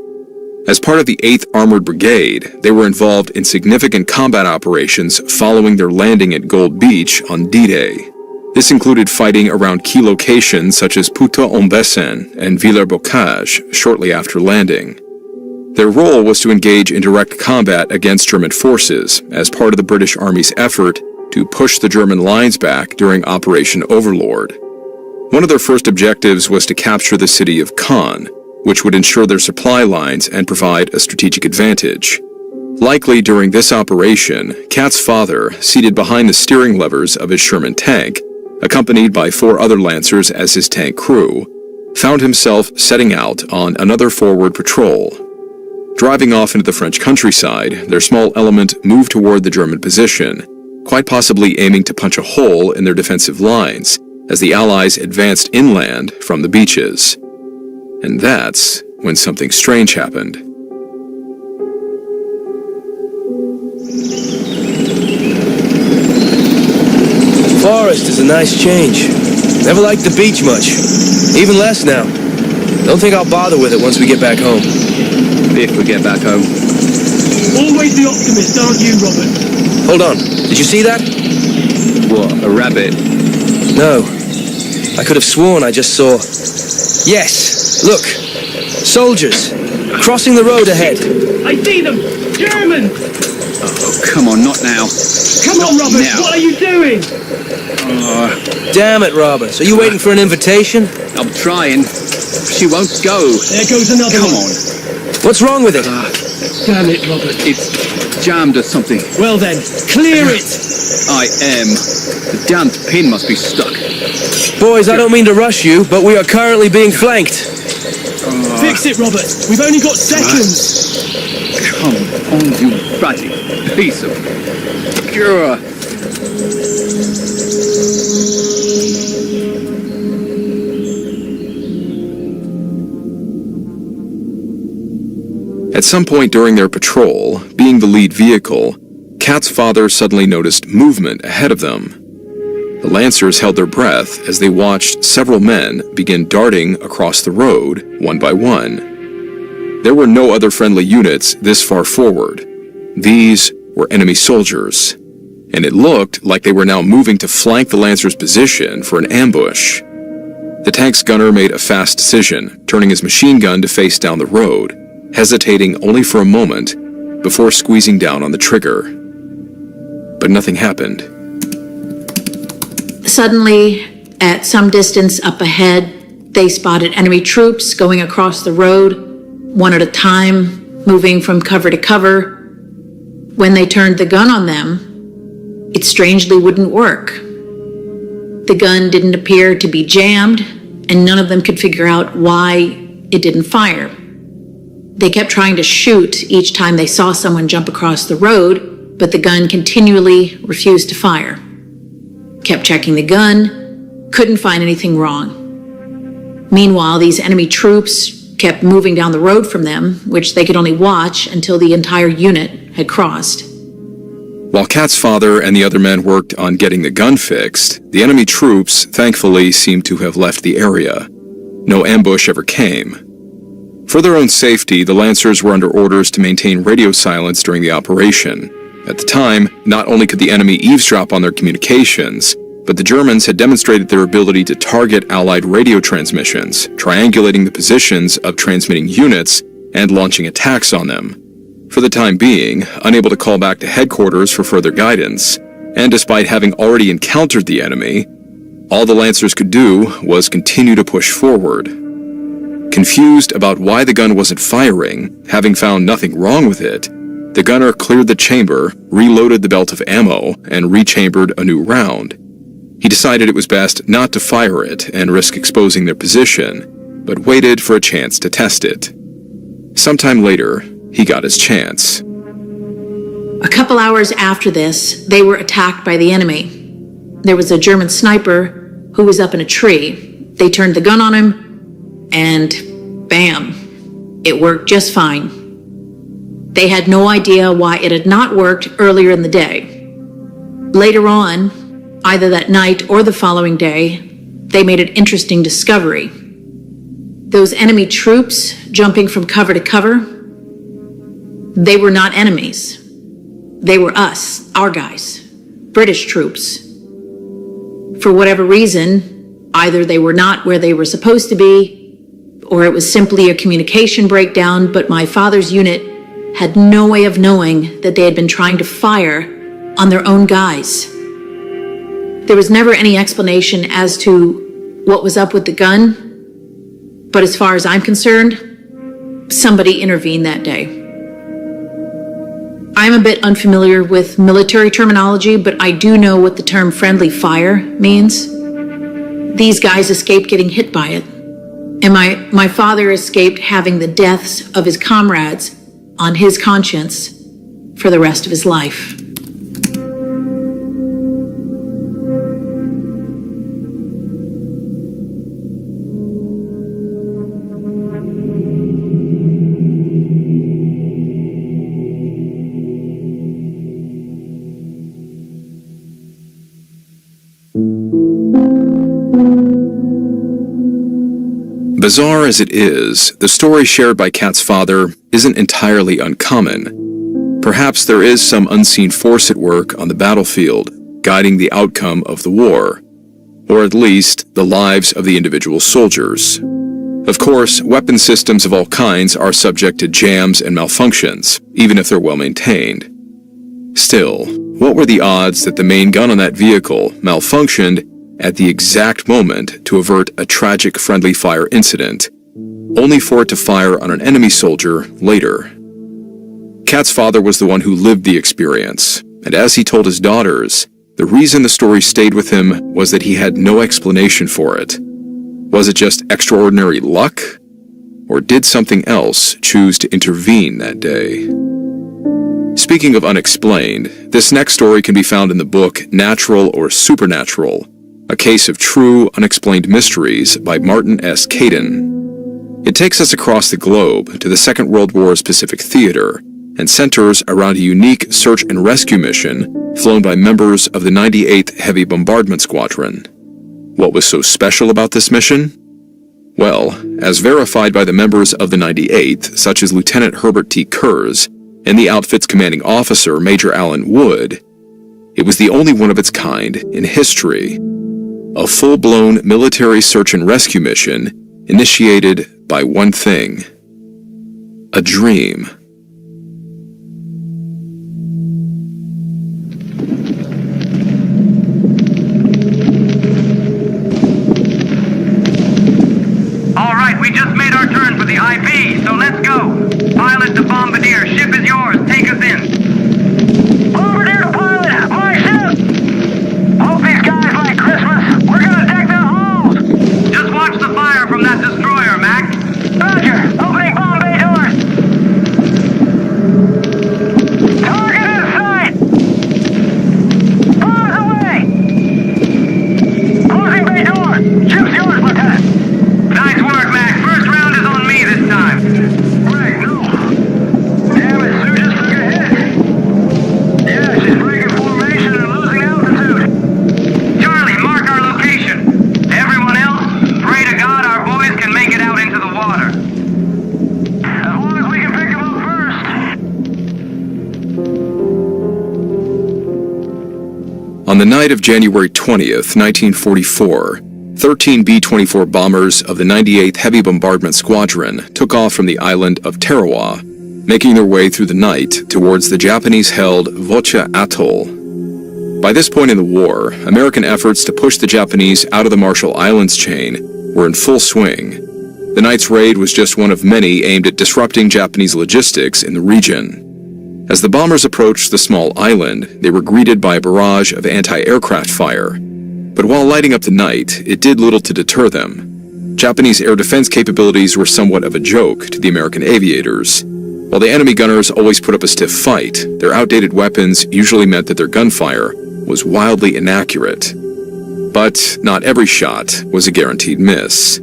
As part of the 8th Armored Brigade, they were involved in significant combat operations following their landing at Gold Beach on D-Day. This included fighting around key locations such as Puteaux-en-Bessin and Villers-Bocage shortly after landing. Their role was to engage in direct combat against German forces as part of the British Army's effort to push the German lines back during Operation Overlord. One of their first objectives was to capture the city of Caen, which would ensure their supply lines and provide a strategic advantage. Likely during this operation, Kat's father, seated behind the steering levers of his Sherman tank, accompanied by 4 other Lancers as his tank crew, found himself setting out on another forward patrol. Driving off into the French countryside, their small element moved toward the German position, quite possibly aiming to punch a hole in their defensive lines as the Allies advanced inland from the beaches. And that's when something strange happened. Forest is a nice change. Never liked the beach much. Even less now. Don't think I'll bother with it once we get back home. If we get back home. Always the optimist, aren't you, Robert? Hold on. Did you see that? What, a rabbit? No. I could have sworn I just saw... Yes! Look! Soldiers! Crossing the road ahead. I see them! German! Oh, come on, not now. Come on, Robert! now. What are you doing? Damn it, Roberts. Are you waiting for an invitation? I'm trying. She won't go. There goes another Come one. on. What's wrong with it? Damn it, Robert. It's jammed or something. Well then, clear it! I am. The damned pin must be stuck. Boys, I don't mean to rush you, but we are currently being flanked. Fix it, Robert. We've only got seconds. Come on, you ratty piece of... Grr. At some point during their patrol, being the lead vehicle, Kat's father suddenly noticed movement ahead of them. The Lancers held their breath as they watched several men begin darting across the road, one by one. There were no other friendly units this far forward. These were enemy soldiers, and it looked like they were now moving to flank the Lancers' position for an ambush. The tank's gunner made a fast decision, turning his machine gun to face down the road, hesitating only for a moment before squeezing down on the trigger. But nothing happened. Suddenly, at some distance up ahead, they spotted enemy troops going across the road, one at a time, moving from cover to cover. When they turned the gun on them, it strangely wouldn't work. The gun didn't appear to be jammed, and none of them could figure out why it didn't fire. They kept trying to shoot each time they saw someone jump across the road, but the gun continually refused to fire. Kept checking the gun, couldn't find anything wrong. Meanwhile, these enemy troops kept moving down the road from them, which they could only watch until the entire unit had crossed. While Kat's father and the other men worked on getting the gun fixed, the enemy troops thankfully seemed to have left the area. No ambush ever came. For their own safety, the Lancers were under orders to maintain radio silence during the operation. At the time, not only could the enemy eavesdrop on their communications, but the Germans had demonstrated their ability to target Allied radio transmissions, triangulating the positions of transmitting units and launching attacks on them. For the time being, unable to call back to headquarters for further guidance, and despite having already encountered the enemy, all the Lancers could do was continue to push forward. Confused about why the gun wasn't firing, having found nothing wrong with it, the gunner cleared the chamber, reloaded the belt of ammo, and rechambered a new round. He decided it was best not to fire it and risk exposing their position, but waited for a chance to test it. Sometime later, he got his chance. A couple hours after this, they were attacked by the enemy. There was a German sniper who was up in a tree. They turned the gun on him, and bam, it worked just fine. They had no idea why it had not worked earlier in the day. Later on, either that night or the following day, they made an interesting discovery. Those enemy troops jumping from cover to cover, they were not enemies. They were us, our guys, British troops. For whatever reason, either they were not where they were supposed to be, or it was simply a communication breakdown, but my father's unit had no way of knowing that they had been trying to fire on their own guys. There was never any explanation as to what was up with the gun, but as far as I'm concerned, somebody intervened that day. I'm a bit unfamiliar with military terminology, but I do know what the term friendly fire means. These guys escaped getting hit by it, and my father escaped having the deaths of his comrades on his conscience for the rest of his life. Bizarre as it is, the story shared by Kat's father isn't entirely uncommon. Perhaps there is some unseen force at work on the battlefield, guiding the outcome of the war, or at least the lives of the individual soldiers. Of course, weapon systems of all kinds are subject to jams and malfunctions, even if they're well maintained. Still, what were the odds that the main gun on that vehicle malfunctioned at the exact moment to avert a tragic friendly fire incident, only for it to fire on an enemy soldier later? Kat's father was the one who lived the experience, and as he told his daughters, the reason the story stayed with him was that he had no explanation for it. Was it just extraordinary luck? Or did something else choose to intervene that day? Speaking of unexplained, this next story can be found in the book Natural or Supernatural, A Case of True Unexplained Mysteries by Martin S. Caden. It takes us across the globe to the Second World War's Pacific Theater and centers around a unique search and rescue mission flown by members of the 98th Heavy Bombardment Squadron. What was so special about this mission? Well, as verified by the members of the 98th, such as Lieutenant Herbert T. Kurz and the outfit's commanding officer, Major Allen Wood, it was the only one of its kind in history. A full-blown military search and rescue mission initiated by one thing: a dream. All right, we just made our turn for the IP, so let's go. Pilot to Bombardier, ship is yours. Take us in. Bombardier to pilot, my ship. Hope these guys like Christmas. We're gonna deck their hulls. Just watch the fire from that destroyer, Mac. Roger. Opening bomb bay doors. Target in sight. Bombs away. Closing bay door. Ship's yours, Lieutenant. Nice work, Mac. First round is on me this time. Right, no. Damn it, Sue just took a hit. Yeah, she's breaking formation and losing altitude. Charlie, mark our location. Everyone else, pray to God our boys can make it out into the water. As long as we can pick them up first. On the night of January 20th, 1944, 13 B-24 bombers of the 98th Heavy Bombardment Squadron took off from the island of Tarawa, making their way through the night towards the Japanese-held Vocha Atoll. By this point in the war, American efforts to push the Japanese out of the Marshall Islands chain were in full swing. The night's raid was just one of many aimed at disrupting Japanese logistics in the region. As the bombers approached the small island, they were greeted by a barrage of anti-aircraft fire. But while lighting up the night, it did little to deter them. Japanese air defense capabilities were somewhat of a joke to the American aviators. While the enemy gunners always put up a stiff fight, their outdated weapons usually meant that their gunfire was wildly inaccurate. But not every shot was a guaranteed miss.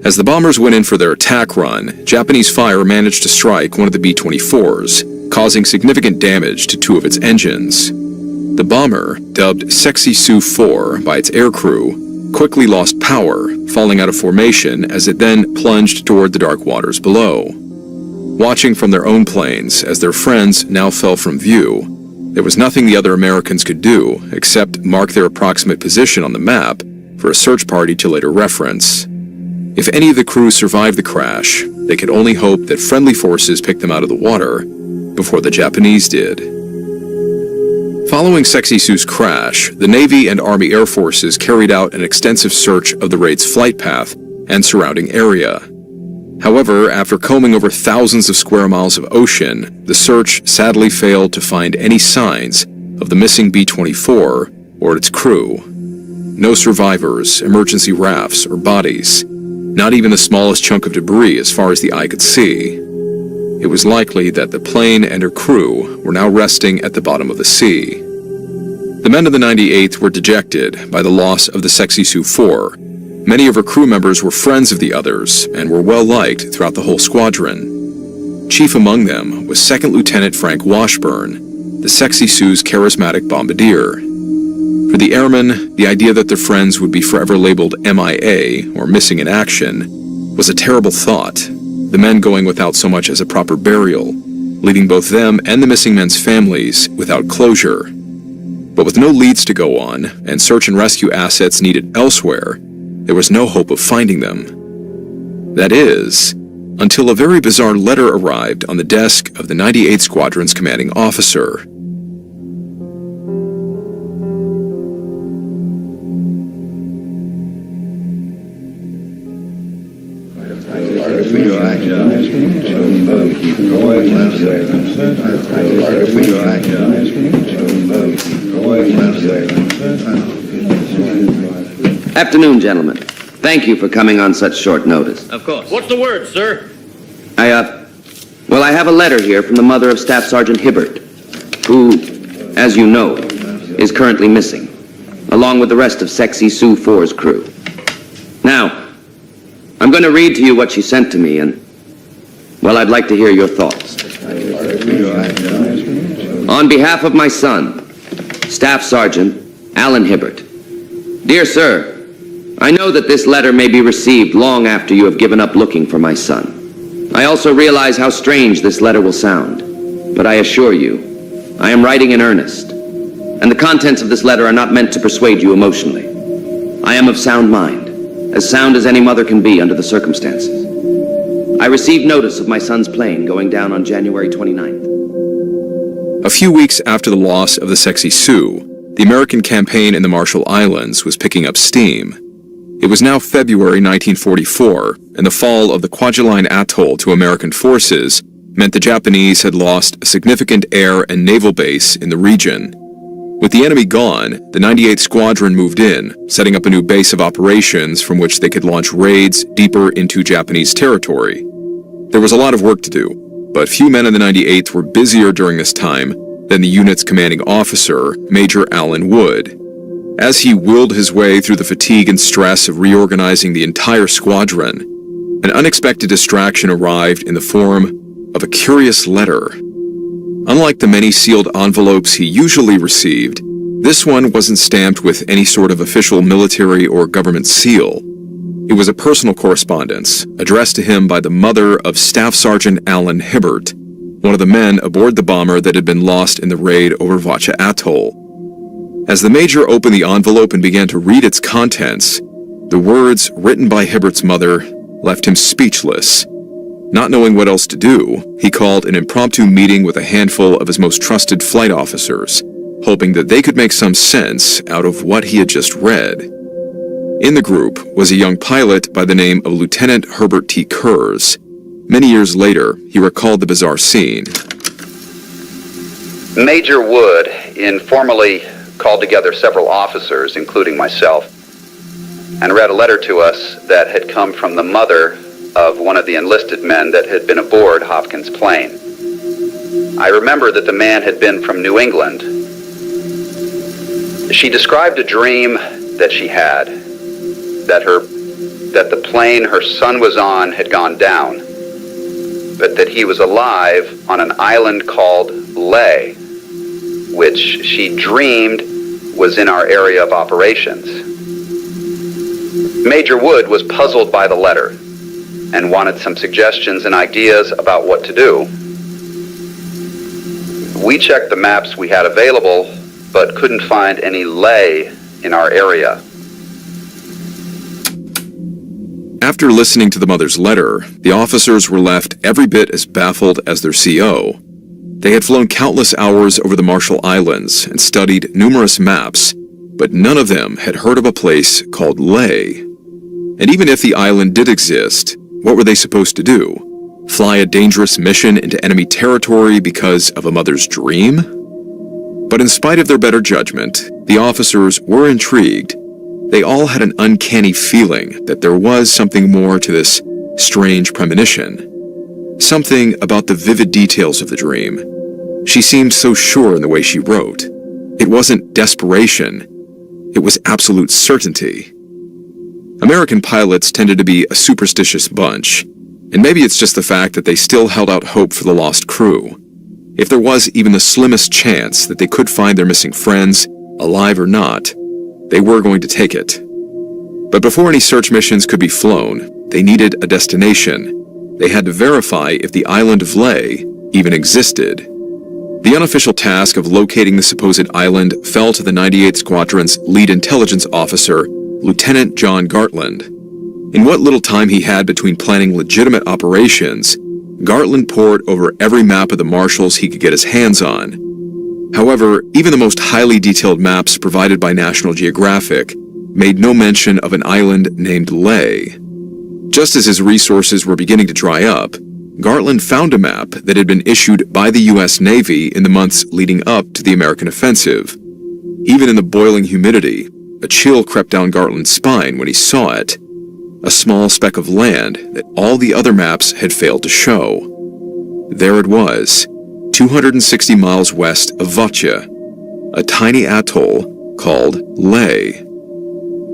As the bombers went in for their attack run, Japanese fire managed to strike one of the B-24s, causing significant damage to two of its engines. The bomber, dubbed Sexy Sioux 4 by its aircrew, quickly lost power, falling out of formation as it then plunged toward the dark waters below. Watching from their own planes as their friends now fell from view, there was nothing the other Americans could do except mark their approximate position on the map for a search party to later reference. If any of the crew survived the crash, they could only hope that friendly forces picked them out of the water before the Japanese did. Following Sexy Sioux's crash, the Navy and Army Air Forces carried out an extensive search of the raid's flight path and surrounding area. However, after combing over thousands of square miles of ocean, the search sadly failed to find any signs of the missing B-24 or its crew. No survivors, emergency rafts, or bodies, not even the smallest chunk of debris as far as the eye could see. it was likely that the plane and her crew were now resting at the bottom of the sea. The men of the 98th were dejected by the loss of the Sexy Sioux 4. Many of her crew members were friends of the others and were well liked throughout the whole squadron. Chief among them was Second Lieutenant Frank Washburn, the Sexy Sioux's charismatic bombardier. For the airmen, the idea that their friends would be forever labeled MIA, or missing in action, was a terrible thought, the men going without so much as a proper burial, leaving both them and the missing men's families without closure. But with no leads to go on, and search and rescue assets needed elsewhere, there was no hope of finding them. That is, until a very bizarre letter arrived on the desk of the 98th Squadron's commanding officer. Afternoon, gentlemen. Thank you for coming on such short notice. Of course. What's the word, sir? I have a letter here from the mother of Staff Sergeant Hibbert, who, as you know, is currently missing, along with the rest of Sexy Sioux 4's crew. Now, I'm going to read to you what she sent to me, and, well, I'd like to hear your thoughts. On behalf of my son, Staff Sergeant Alan Hibbert, dear sir, I know that this letter may be received long after you have given up looking for my son. I also realize how strange this letter will sound, but I assure you, I am writing in earnest, and the contents of this letter are not meant to persuade you emotionally. I am of sound mind, as sound as any mother can be under the circumstances. I received notice of my son's plane going down on January 29th. A few weeks after the loss of the Sexy Sioux, the American campaign in the Marshall Islands was picking up steam. It was now February 1944, and the fall of the Kwajalein Atoll to American forces meant the Japanese had lost a significant air and naval base in the region. With the enemy gone, the 98th Squadron moved in, setting up a new base of operations from which they could launch raids deeper into Japanese territory. There was a lot of work to do, but few men in the 98th were busier during this time than the unit's commanding officer, Major Allen Wood. As he willed his way through the fatigue and stress of reorganizing the entire squadron, an unexpected distraction arrived in the form of a curious letter. Unlike the many sealed envelopes he usually received, this one wasn't stamped with any sort of official military or government seal. It was a personal correspondence addressed to him by the mother of Staff Sergeant Alan Hibbert, one of the men aboard the bomber that had been lost in the raid over Vacha Atoll. As the major opened the envelope and began to read its contents, the words written by Hibbert's mother left him speechless. Not knowing what else to do, he called an impromptu meeting with a handful of his most trusted flight officers, hoping that they could make some sense out of what he had just read. In the group was a young pilot by the name of Lieutenant Herbert T. Kurz. Many years later, he recalled the bizarre scene. Major Wood informally called together several officers, including myself, and read a letter to us that had come from the mother of one of the enlisted men that had been aboard Hopkins' plane. I remember that the man had been from New England. She described a dream that she had, that the plane her son was on had gone down, but that he was alive on an island called Leh, which she dreamed was in our area of operations. Major Wood was puzzled by the letter and wanted some suggestions and ideas about what to do. We checked the maps we had available, but couldn't find any Leh in our area. After listening to the mother's letter, the officers were left every bit as baffled as their CO. They had flown countless hours over the Marshall Islands and studied numerous maps, but none of them had heard of a place called Leh. And even if the island did exist, what were they supposed to do? Fly a dangerous mission into enemy territory because of a mother's dream? But in spite of their better judgment, the officers were intrigued. They all had an uncanny feeling that there was something more to this strange premonition. Something about the vivid details of the dream. She seemed so sure in the way she wrote. It wasn't desperation. It was absolute certainty. American pilots tended to be a superstitious bunch, and maybe it's just the fact that they still held out hope for the lost crew. If there was even the slimmest chance that they could find their missing friends, alive or not, they were going to take it. But before any search missions could be flown, they needed a destination. They had to verify if the island of Ley even existed. The unofficial task of locating the supposed island fell to the 98th Squadron's lead intelligence officer, Lieutenant John Gartland. In what little time he had between planning legitimate operations, Gartland pored over every map of the Marshalls he could get his hands on. However, even the most highly detailed maps provided by National Geographic made no mention of an island named Ley. Just as his resources were beginning to dry up, Gartland found a map that had been issued by the U.S. Navy in the months leading up to the American offensive. Even in the boiling humidity, a chill crept down Gartland's spine when he saw it, a small speck of land that all the other maps had failed to show. There it was, 260 miles west of Vatcha, a tiny atoll called Ley.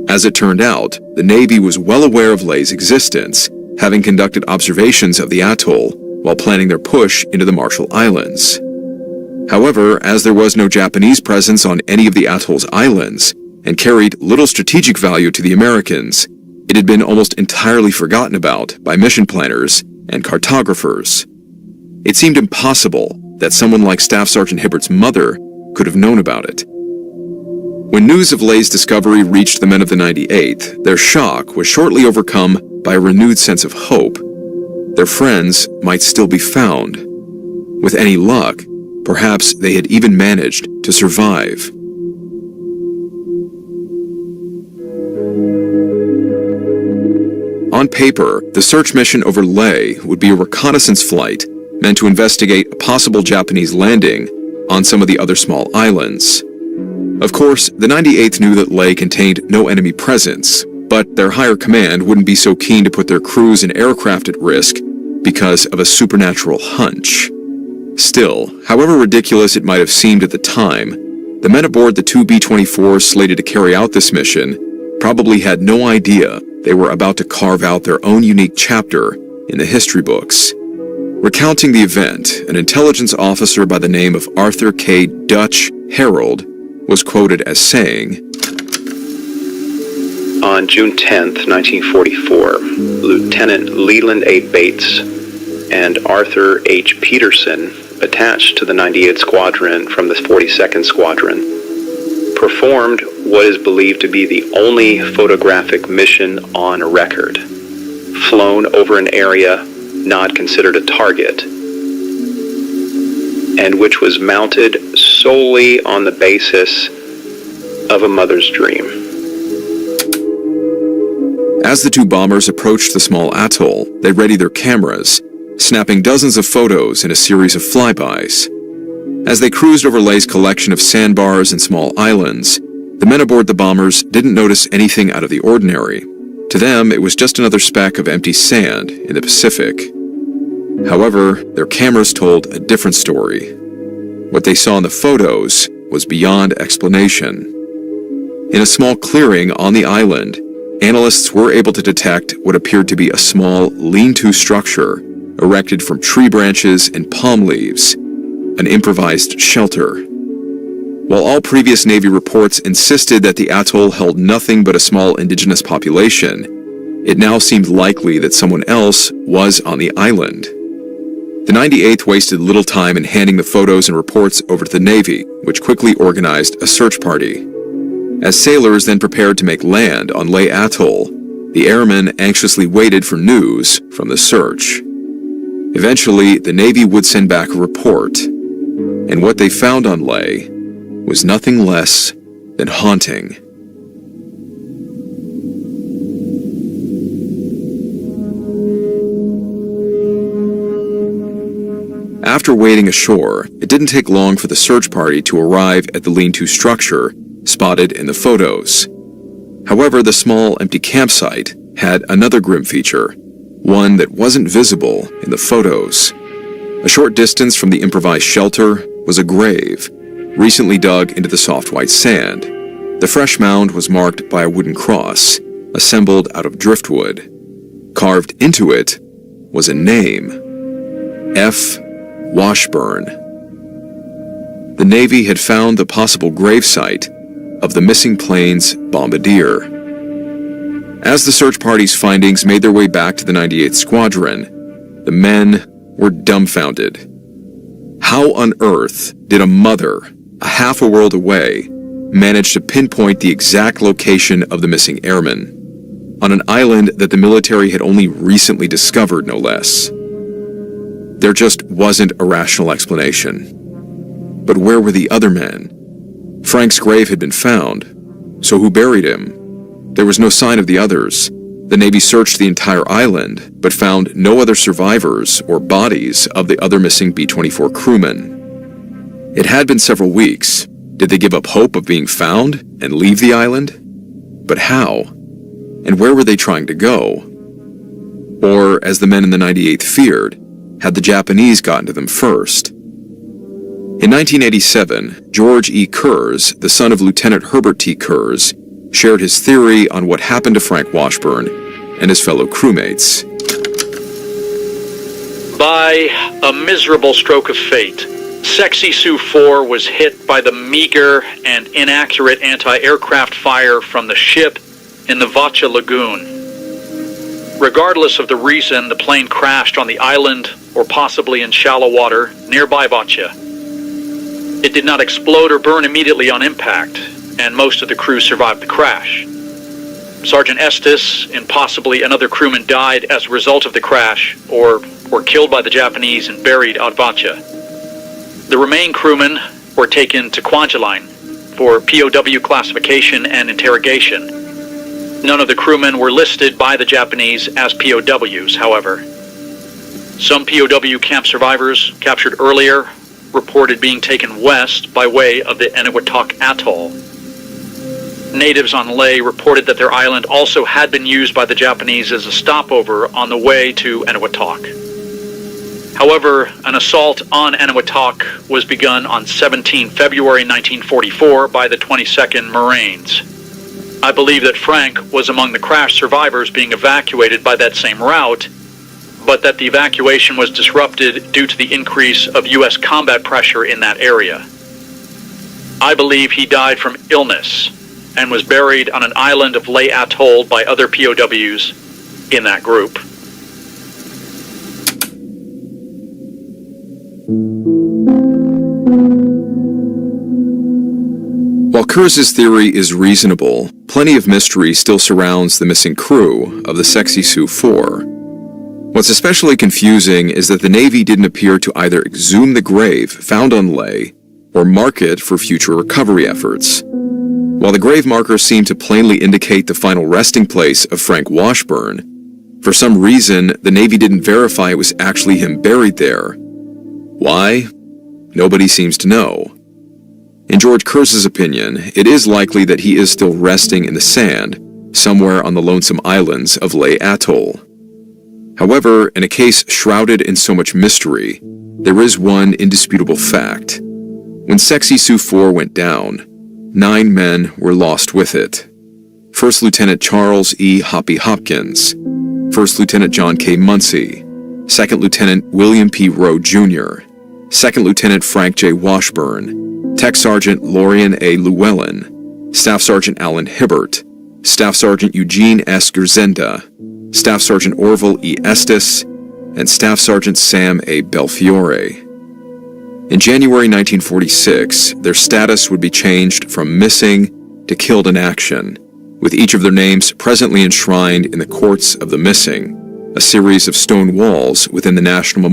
As it turned out, the Navy was well aware of Ley's existence, having conducted observations of the atoll while planning their push into the Marshall Islands. However, as there was no Japanese presence on any of the atoll's islands, and carried little strategic value to the Americans, it had been almost entirely forgotten about by mission planners and cartographers. It seemed impossible that someone like Staff Sergeant Hibbert's mother could have known about it. When news of Ley's discovery reached the men of the 98th, their shock was shortly overcome by a renewed sense of hope. Their friends might still be found. With any luck, perhaps they had even managed to survive. On paper, the search mission over Ley would be a reconnaissance flight meant to investigate a possible Japanese landing on some of the other small islands. Of course, the 98th knew that Ley contained no enemy presence, but their higher command wouldn't be so keen to put their crews and aircraft at risk because of a supernatural hunch. Still, however ridiculous it might have seemed at the time, the men aboard the two B-24s slated to carry out this mission probably had no idea they were about to carve out their own unique chapter in the history books. Recounting the event, an intelligence officer by the name of Arthur K. Dutch Harold was quoted as saying, "On June 10th, 1944, Lieutenant Leland A. Bates and Arthur H. Peterson, attached to the 98th Squadron from the 42nd Squadron, performed what is believed to be the only photographic mission on record, flown over an area not considered a target, and which was mounted solely on the basis of a mother's dream." As the two bombers approached the small atoll, they readied their cameras, snapping dozens of photos in a series of flybys. As they cruised over Ley's collection of sandbars and small islands, the men aboard the bombers didn't notice anything out of the ordinary. To them, it was just another speck of empty sand in the Pacific. However, their cameras told a different story. What they saw in the photos was beyond explanation. In a small clearing on the island, analysts were able to detect what appeared to be a small lean-to structure erected from tree branches and palm leaves, an improvised shelter. While all previous Navy reports insisted that the atoll held nothing but a small indigenous population, it now seemed likely that someone else was on the island. The 98th wasted little time in handing the photos and reports over to the Navy, which quickly organized a search party. As sailors then prepared to make land on Ley Atoll, the airmen anxiously waited for news from the search. Eventually, the Navy would send back a report, and what they found on Ley was nothing less than haunting. After wading ashore, it didn't take long for the search party to arrive at the lean-to structure spotted in the photos. However, the small, empty campsite had another grim feature. one that wasn't visible in the photos. A short distance from the improvised shelter was a grave, recently dug into the soft white sand. The fresh mound was marked by a wooden cross, assembled out of driftwood. Carved into it was a name: F. Washburn. The Navy had found the possible gravesite of the missing plane's bombardier. As the search party's findings made their way back to the 98th Squadron, the men were dumbfounded. How on earth did a mother, a half a world away, manage to pinpoint the exact location of the missing airman, on an island that the military had only recently discovered, no less? There just wasn't a rational explanation. But where were the other men? Frank's grave had been found, so who buried him? There was no sign of the others. The Navy searched the entire island, but found no other survivors or bodies of the other missing B-24 crewmen. It had been several weeks. Did they give up hope of being found and leave the island? But how? And where were they trying to go? Or, as the men in the 98th feared, had the Japanese gotten to them first? In 1987, George E. Kurz, the son of Lieutenant Herbert T. Kurz, shared his theory on what happened to Frank Washburn and his fellow crewmates. By a miserable stroke of fate, Sexy Sioux 4 was hit by the meager and inaccurate anti-aircraft fire from the ship in the Vacha Lagoon. Regardless of the reason the plane crashed on the island or possibly in shallow water nearby Vacha, it did not explode or burn immediately on impact, and most of the crew survived the crash. Sergeant Estes and possibly another crewman died as a result of the crash or were killed by the Japanese and buried at Vacha. The remaining crewmen were taken to Kwajalein for POW classification and interrogation. None of the crewmen were listed by the Japanese as POWs, however. Some POW camp survivors captured earlier reported being taken west by way of the Eniwetok Atoll. Natives on Leh reported that their island also had been used by the Japanese as a stopover on the way to Eniwetok. However, an assault on Eniwetok was begun on 17 February 1944 by the 22nd Marines. I believe that Frank was among the crash survivors being evacuated by that same route, but that the evacuation was disrupted due to the increase of U.S. combat pressure in that area. I believe he died from illness and was buried on an island of Leh Atoll by other POWs in that group. While Kurz's theory is reasonable, plenty of mystery still surrounds the missing crew of the Sexy Sioux 4. What's especially confusing is that the Navy didn't appear to either exhume the grave found on Leh or mark it for future recovery efforts. While the grave markers seem to plainly indicate the final resting place of Frank Washburn, for some reason the Navy didn't verify it was actually him buried there. Why? Nobody seems to know. In George Kurz's opinion, it is likely that he is still resting in the sand somewhere on the lonesome islands of Leh Atoll. However, in a case shrouded in so much mystery, there is one indisputable fact. When Sexy Sioux 4 went down, 9 men were lost with it. First Lieutenant Charles E. Hoppy Hopkins, First Lieutenant John K. Munsey, Second Lieutenant William P. Rowe, Jr., Second Lieutenant Frank J. Washburn, Tech Sergeant Lorian A. Llewellyn, Staff Sergeant Alan Hibbert, Staff Sergeant Eugene S. Gerzenda, Staff Sergeant Orville E. Estes, and Staff Sergeant Sam A. Belfiore. In January 1946, their status would be changed from missing to killed in action, with each of their names presently enshrined in the Courts of the Missing, a series of stone walls within the National Memorial